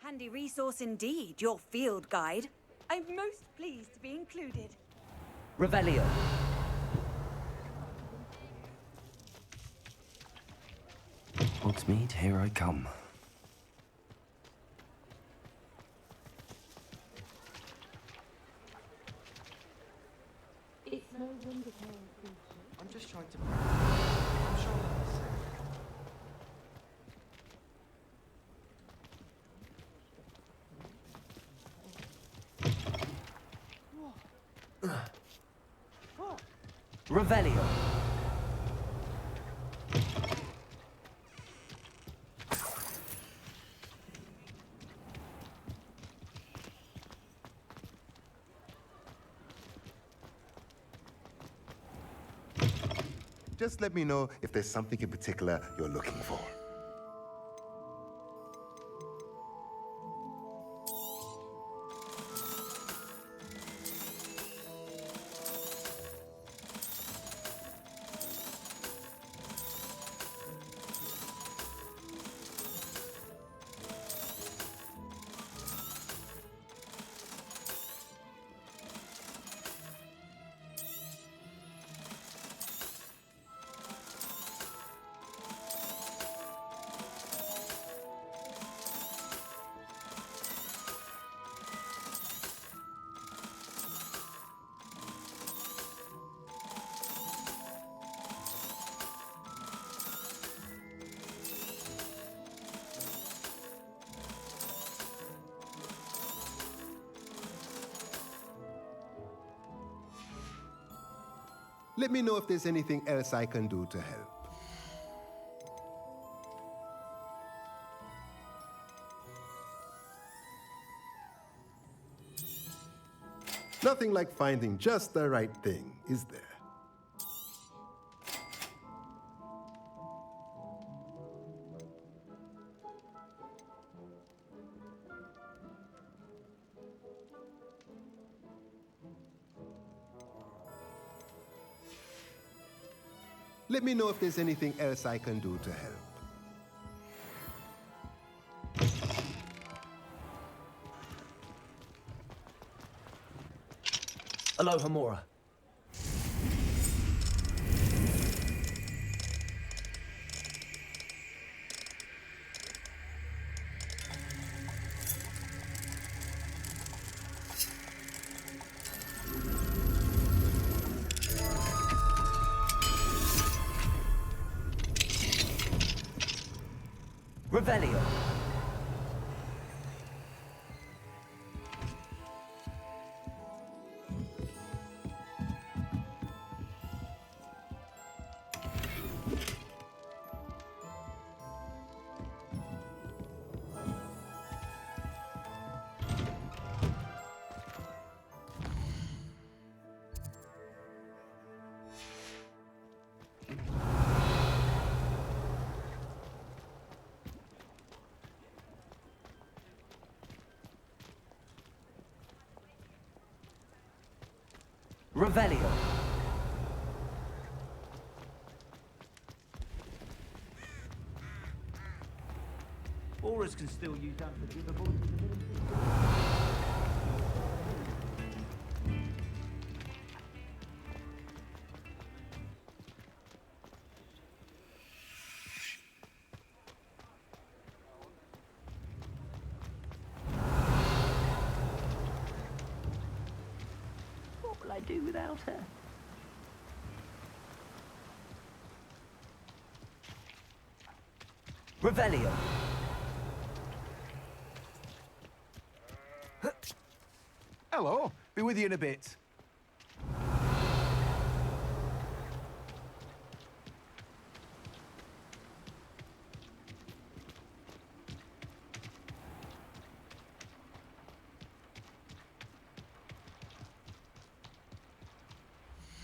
Handy resource indeed, your field guide. I'm most pleased to be included. Revelio. Hogsmeade, here I come. It's no wonder I'm just trying to... I'm sure that's it. Revelio. Just let me know if there's something in particular you're looking for. Let me know if there's anything else I can do to help. Nothing like finding just the right thing, is there? Let me know if there's anything else I can do to help. Aloha Mora. Revelio. Revelio. Auras can still use unforgivable. What will I do without her? Revelio. Hello, be with you in a bit.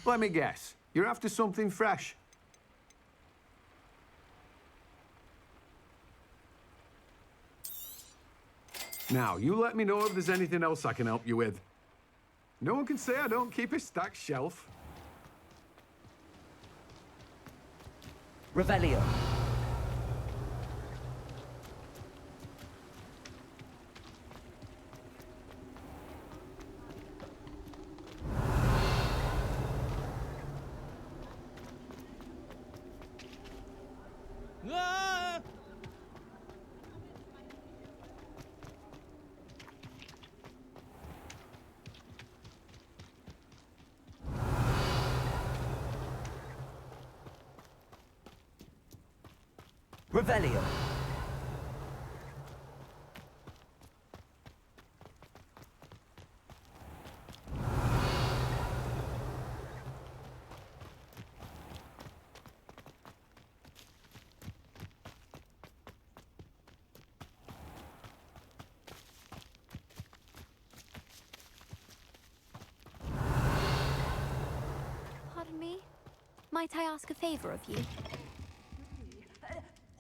Let me guess, you're after something fresh. Now, you let me know if there's anything else I can help you with. No one can say I don't keep a stacked shelf. Revelio. Ah! Revelio. Pardon me? Might I ask a favor of you?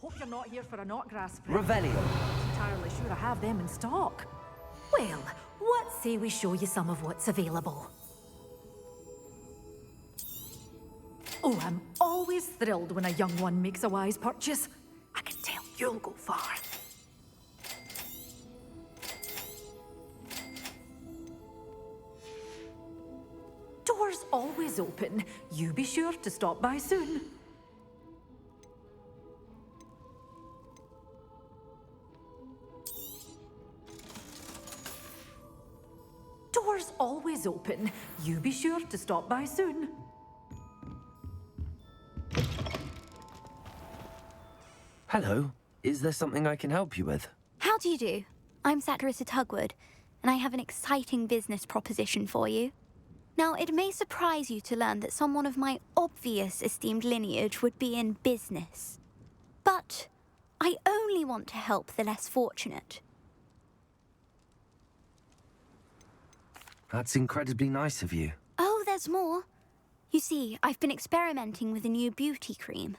Hope you're not here for a knotgrass spray. Revelio. Not entirely sure I have them in stock. Well, what say we show you some of what's available? Oh, I'm always thrilled when a young one makes a wise purchase. I can tell you'll go far. Doors always open. You be sure to stop by soon. Doors always open. You be sure to stop by soon. Hello. Is there something I can help you with? How do you do? I'm Satirissa Tugwood, and I have an exciting business proposition for you. Now, it may surprise you to learn that someone of my obvious esteemed lineage would be in business. But I only want to help the less fortunate. That's incredibly nice of you. Oh, there's more. You see, I've been experimenting with a new beauty cream.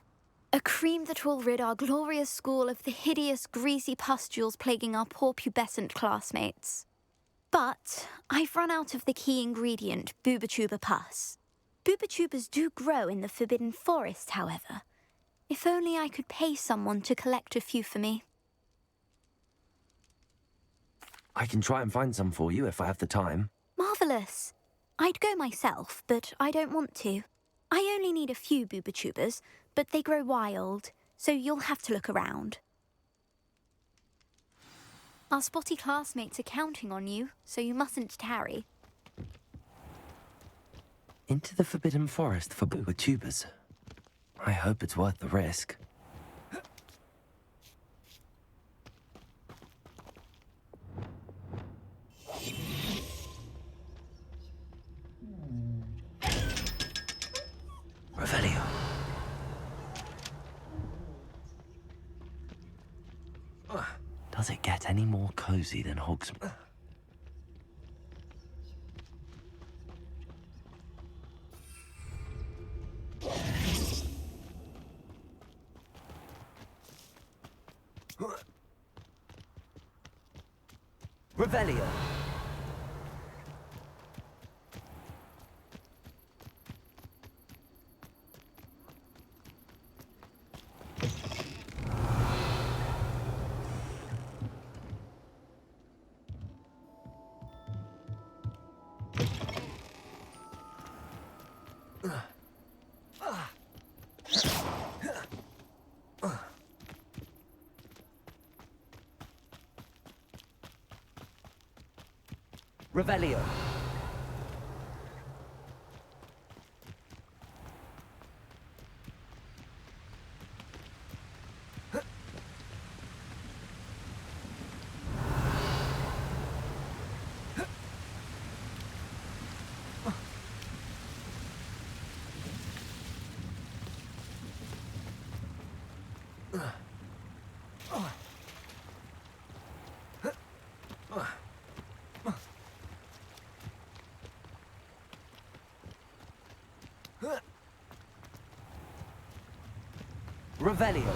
A cream that will rid our glorious school of the hideous, greasy pustules plaguing our poor pubescent classmates. But I've run out of the key ingredient, boobotuber pus. Boobotubers do grow in the Forbidden Forest, however. If only I could pay someone to collect a few for me. I can try and find some for you if I have the time. Marvellous. I'd go myself, but I don't want to. I only need a few boobotubers, but they grow wild, so you'll have to look around. Our spotty classmates are counting on you, so you mustn't tarry. Into the Forbidden Forest for boobotubers. I hope it's worth the risk. Revelio. Does it get any more cozy than Hogsmeade? Revelio. Revelio. Revelio.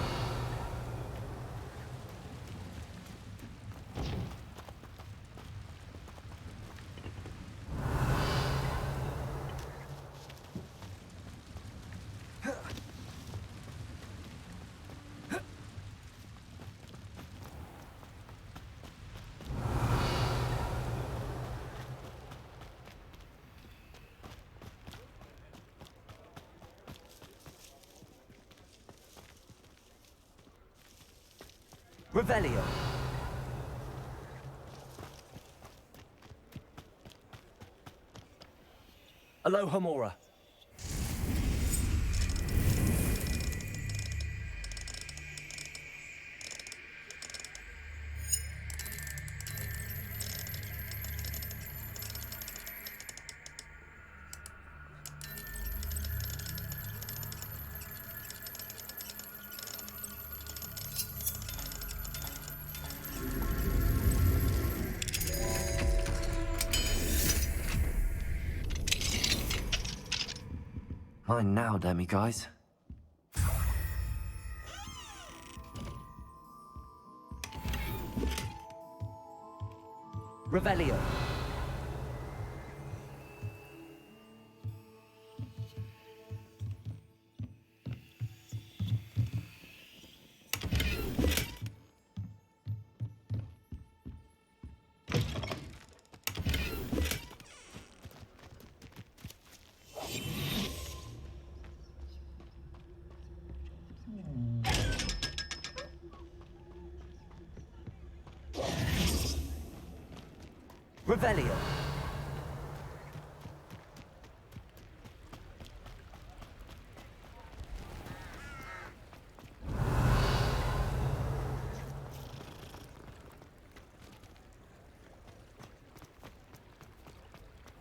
Revelio. Alohomora. Mine now, Demi guys. Revelio. Revelio.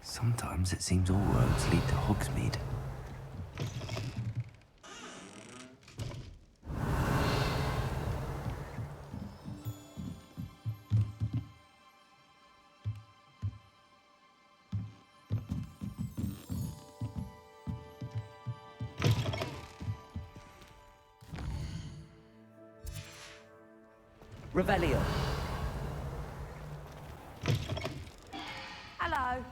Sometimes it seems all roads lead to Hogsmeade. Revelio. Hello.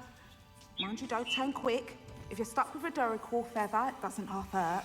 Mind you, don't turn quick. If you're stuck with a Duracell feather, it doesn't half hurt.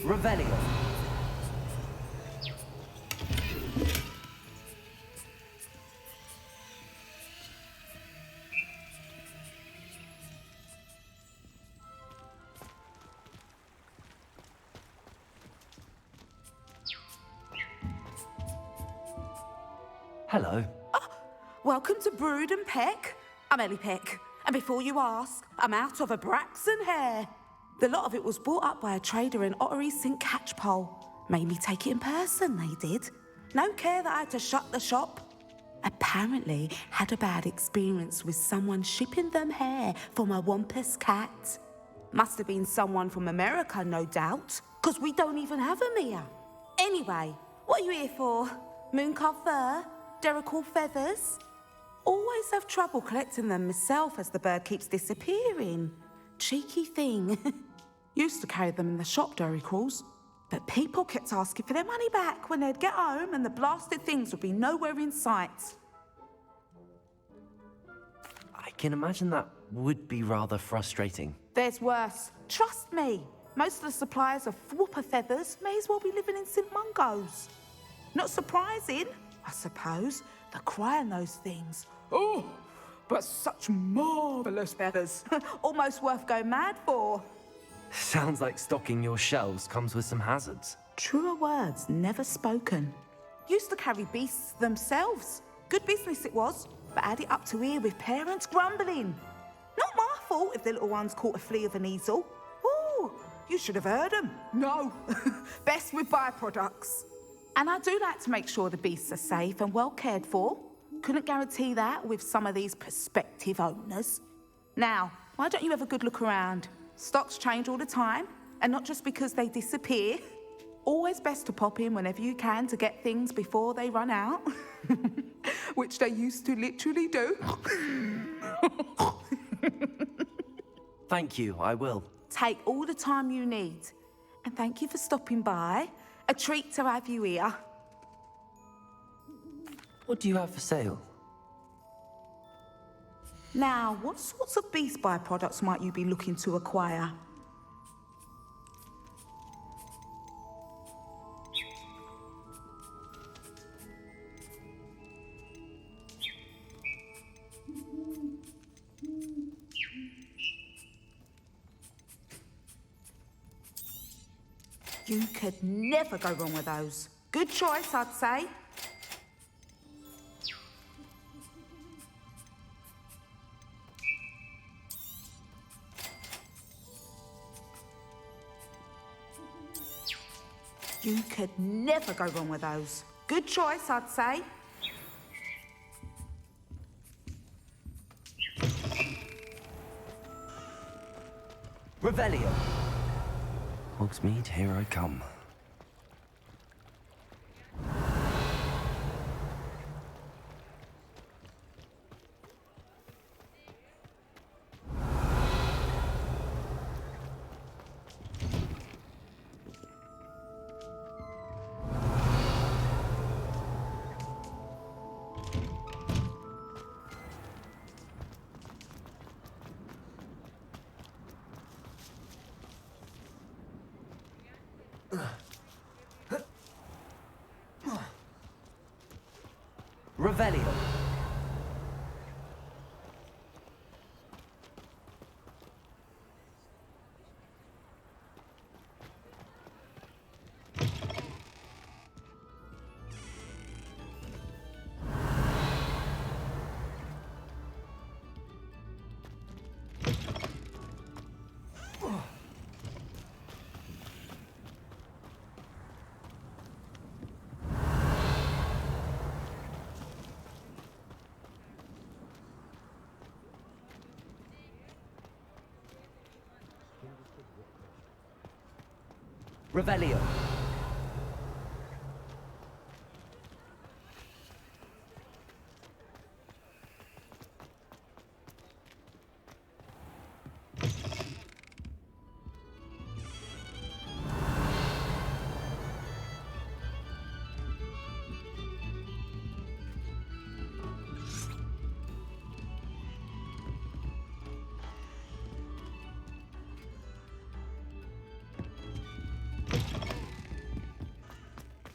Revelio. Hello. Welcome to Brood and Peck. I'm Ellie Peck. And before you ask, I'm out of a Braxton hair. The lot of it was bought up by a trader in Ottery St. Catchpole. Made me take it in person, they did. No care that I had to shut the shop. Apparently had a bad experience with someone shipping them hair for my Wampus cat. Must have been someone from America, no doubt, because we don't even have them here. Anyway, what are you here for? Mooncarved fur? Duracell feathers? Always have trouble collecting them myself as the bird keeps disappearing. Cheeky thing. Used to carry them in the shop, Duracalls, but people kept asking for their money back when they'd get home and the blasted things would be nowhere in sight. I can imagine that would be rather frustrating. There's worse. Trust me. Most of the suppliers of whooper feathers may as well be living in St. Mungo's. Not surprising, I suppose, the cry on those things. Oh, but such marvellous feathers. Almost worth going mad for. Sounds like stocking your shelves comes with some hazards. Truer words never spoken. Used to carry beasts themselves. Good business it was, but had it up to here with parents grumbling. Not my fault if the little ones caught a flea of an easel. Ooh, you should have heard them. No, best with byproducts. And I do like to make sure the beasts are safe and well cared for. Couldn't guarantee that with some of these prospective owners. Now, why don't you have a good look around? Stocks change all the time, and not just because they disappear. Always best to pop in whenever you can to get things before they run out. Which they used to literally do. Thank you, I will. Take all the time you need. And thank you for stopping by. A treat to have you here. What do you have for sale? Now, what sorts of beast byproducts might you be looking to acquire? You could never go wrong with those. Good choice, I'd say. You could never go wrong with those. Good choice, I'd say. Revelio. Hogsmeade, here I come. Revelio. Revelio.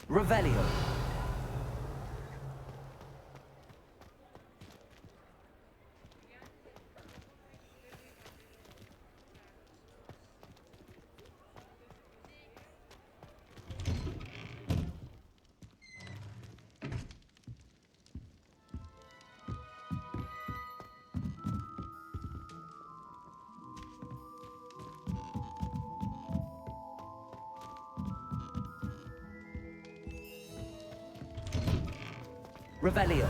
Revelio. Revelio.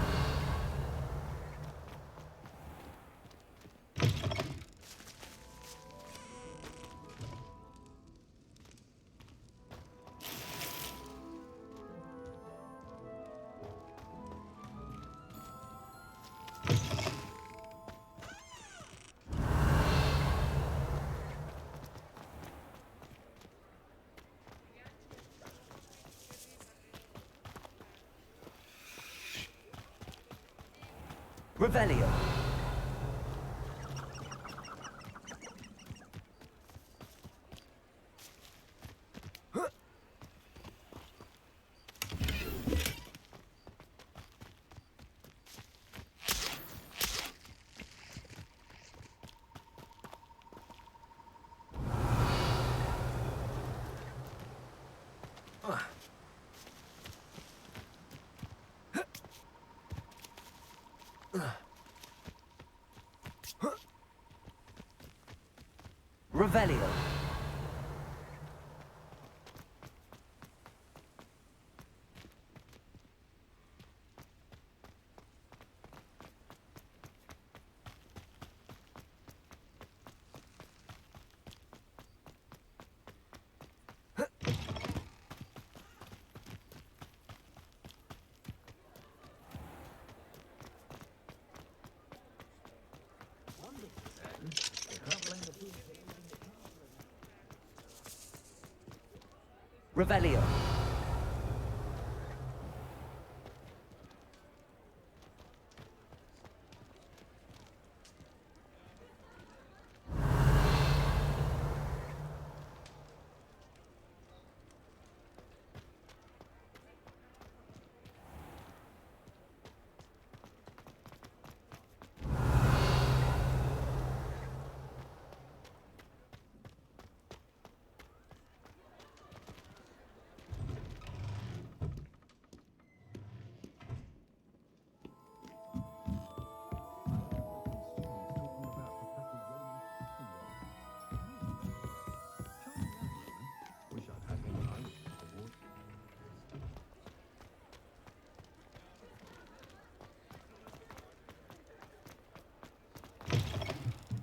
Revelio. Revelio. Revelio.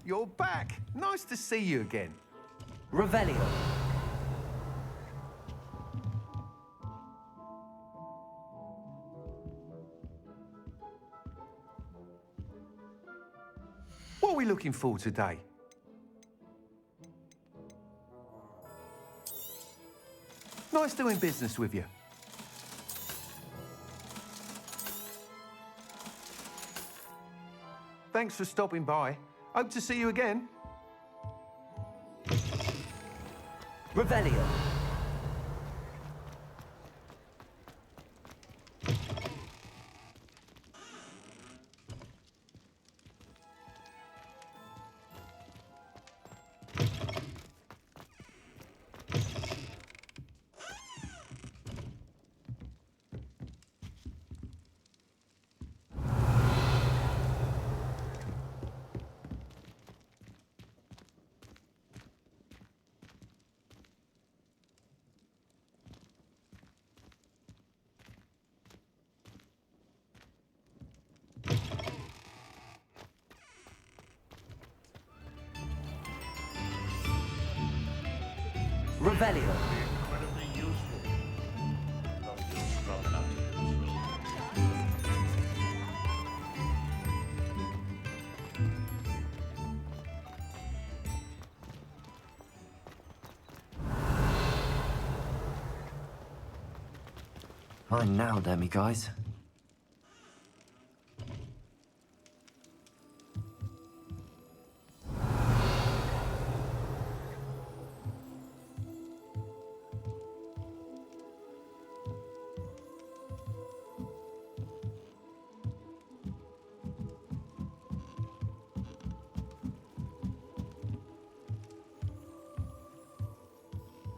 you're back. Nice to see you again. Revelio. What are we looking for today? Nice doing business with you. Thanks for stopping by. Hope to see you again. Revelio. Revelio. Incredibly useful. Not just strong enough to use Mine now, Demi guys.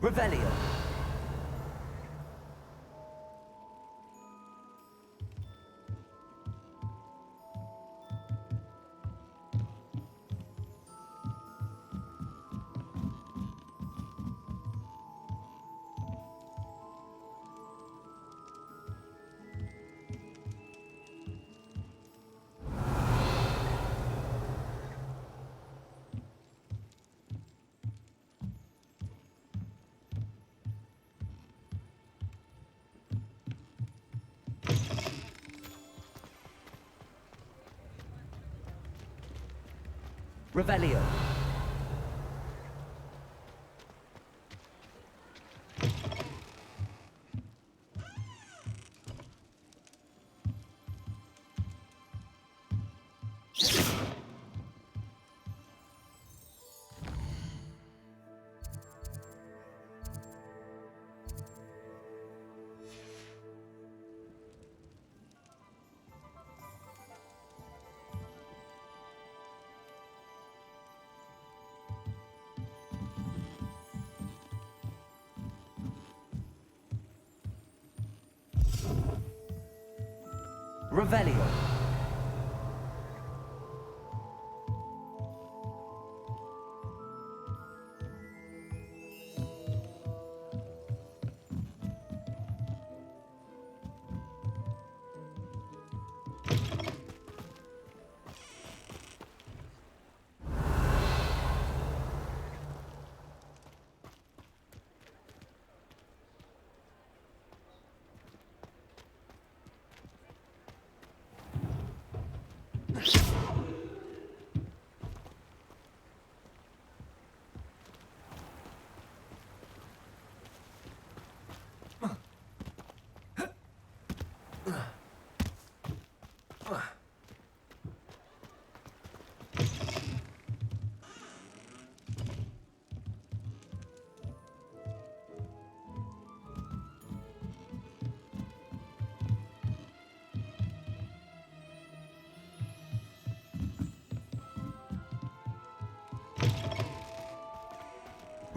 Revelio. Revelio. Revelio.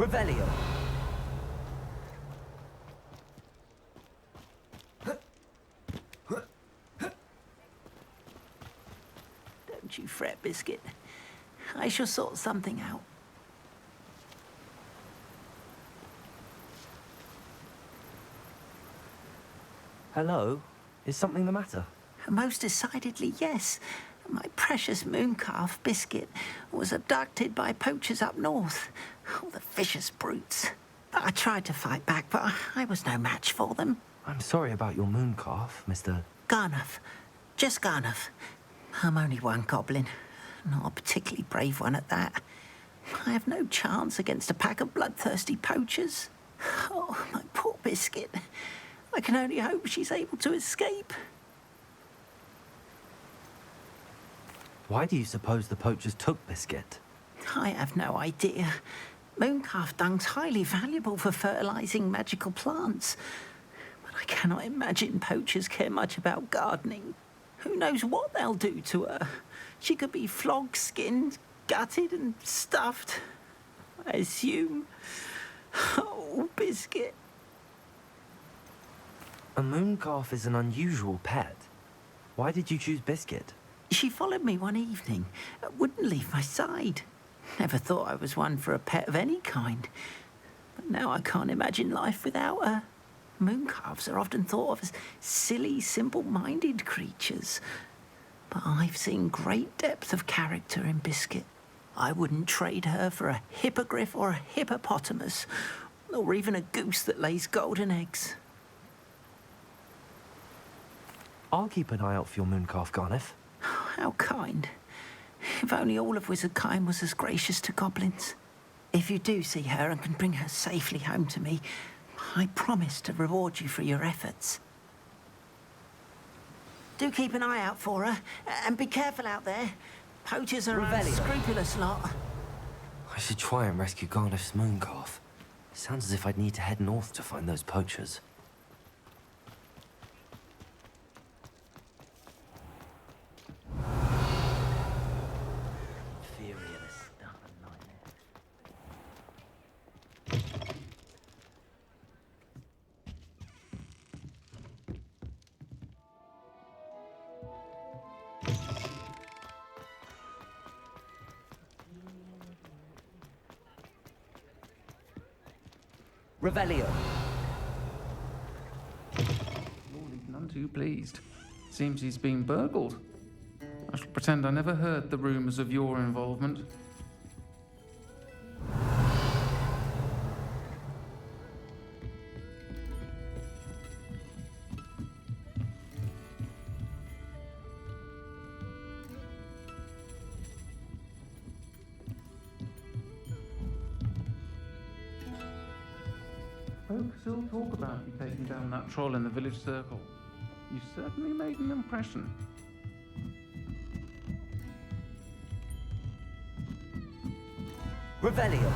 Revelio. Don't you fret, Biscuit. I shall sort something out. Hello? Is something the matter? Most decidedly, yes. My precious mooncalf, Biscuit, was abducted by poachers up north. Oh, the vicious brutes. I tried to fight back, but I was no match for them. I'm sorry about your mooncalf, Mr. Garnuff. Just Garnuff. I'm only one goblin. Not a particularly brave one at that. I have no chance against a pack of bloodthirsty poachers. Oh, my poor Biscuit. I can only hope she's able to escape. Why do you suppose the poachers took Biscuit? I have no idea. Mooncalf dung's highly valuable for fertilizing magical plants. But I cannot imagine poachers care much about gardening. Who knows what they'll do to her? She could be flogged, skinned, gutted and stuffed. I assume. Oh, Biscuit. A mooncalf is an unusual pet. Why did you choose Biscuit? She followed me one evening, wouldn't leave my side. Never thought I was one for a pet of any kind. But now I can't imagine life without her. Mooncalves are often thought of as silly, simple-minded creatures. But I've seen great depth of character in Biscuit. I wouldn't trade her for a hippogriff or a hippopotamus, or even a goose that lays golden eggs. I'll keep an eye out for your mooncalf, Garniff. How kind. If only all of Wizardkind was as gracious to goblins. If you do see her and can bring her safely home to me, I promise to reward you for your efforts. Do keep an eye out for her, and be careful out there. Poachers are a unscrupulous lot. I should try and rescue Garniff's mooncalf. Sounds as if I'd need to head north to find those poachers. Revelio. Morley's none too pleased. Seems he's been burgled. I shall pretend I never heard the rumours of your involvement. Folks still talk about you taking down that troll in the village circle. You certainly made an impression. Revelio.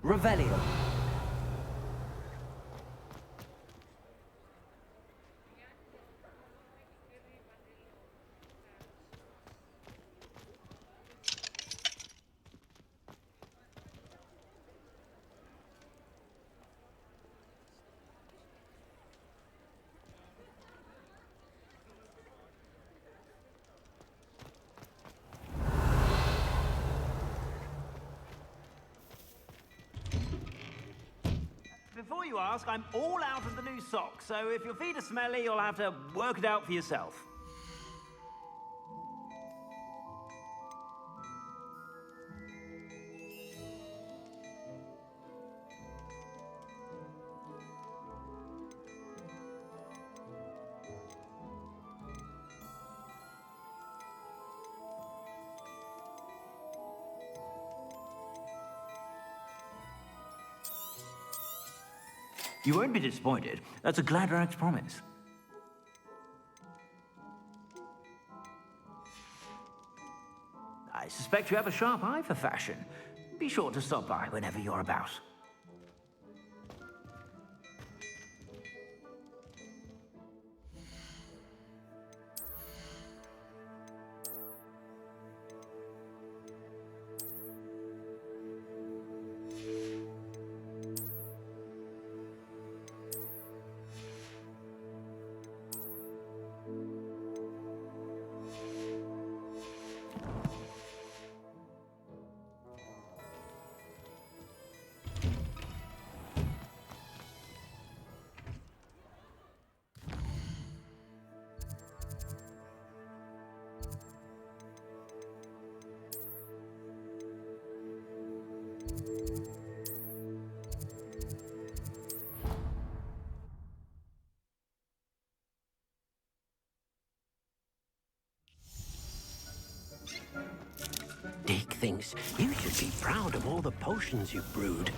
Revelio. Before you ask, I'm all out of the new socks, so if your feet are smelly, you'll have to work it out for yourself. You won't be disappointed. That's a Gladrax promise. I suspect you have a sharp eye for fashion. Be sure to stop by whenever you're about. thinks you should be proud of all the potions you've brewed.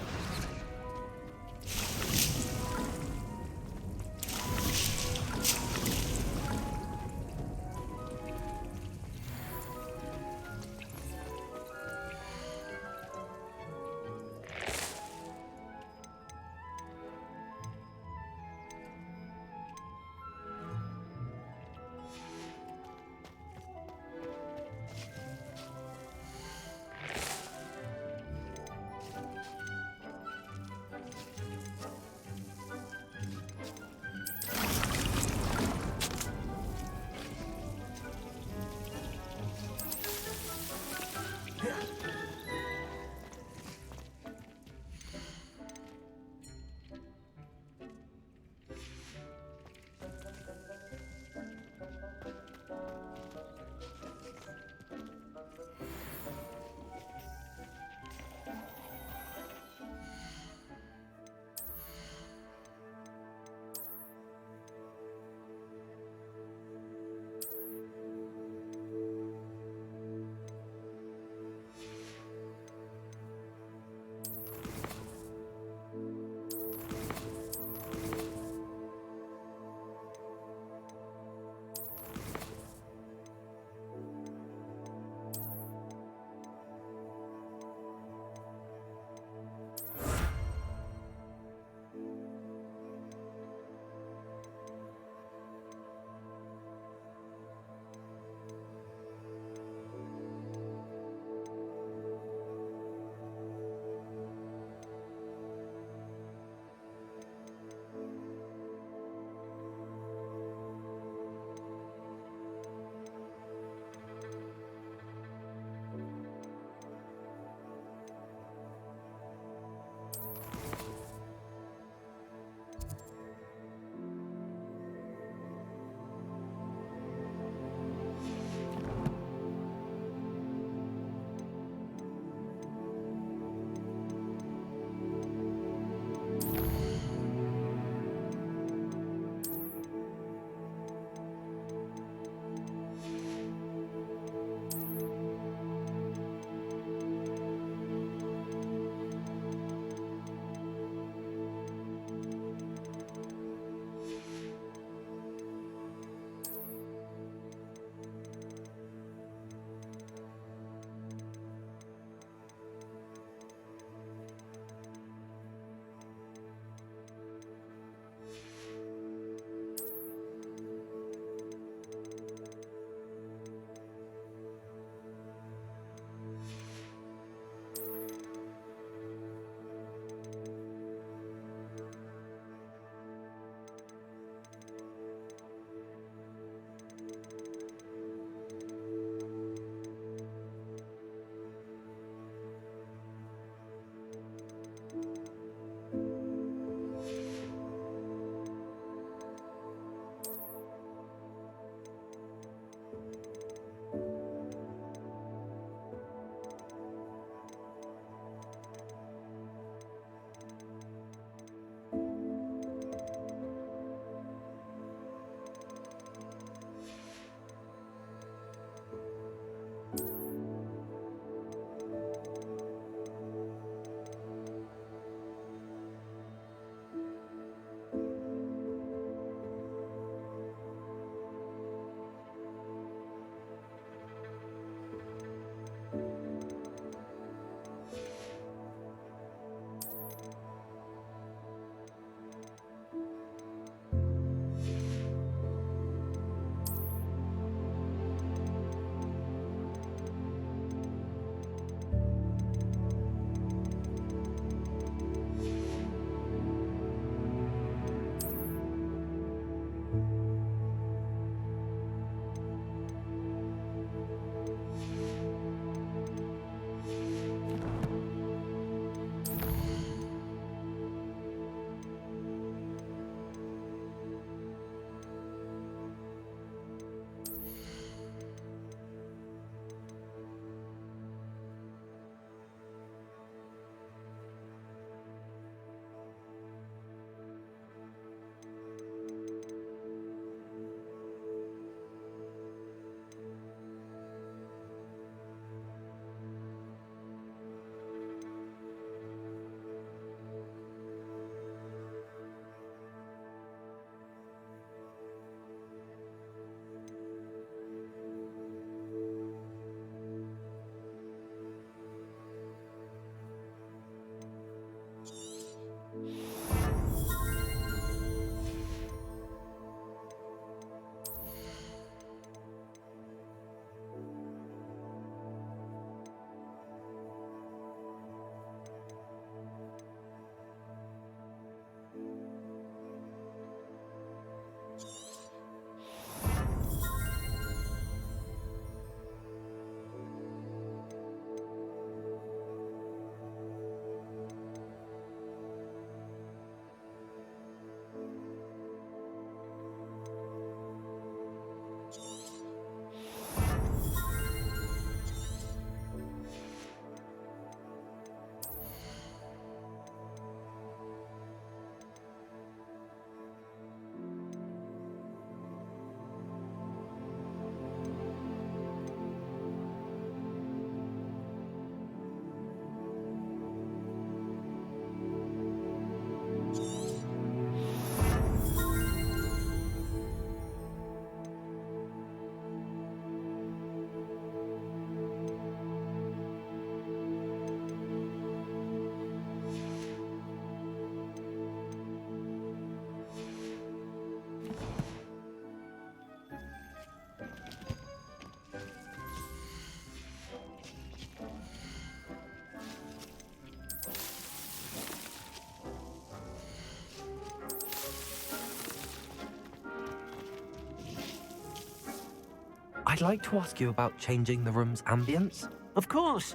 I'd like to ask you about changing the room's ambience. Of course.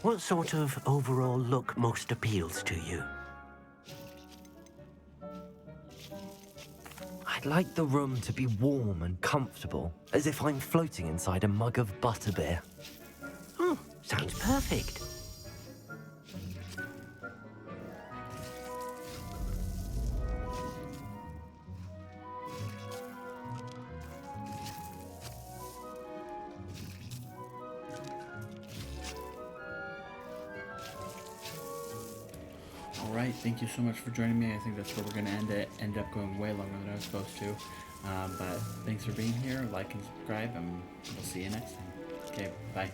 What sort of overall look most appeals to you? I'd like the room to be warm and comfortable, as if I'm floating inside a mug of butterbeer. Oh, sounds perfect. Alright, thank you so much for joining me. I think that's where we're going to end it. Ended up going way longer than I was supposed to. But thanks for being here. Like and subscribe, and we'll see you next time. Okay, bye.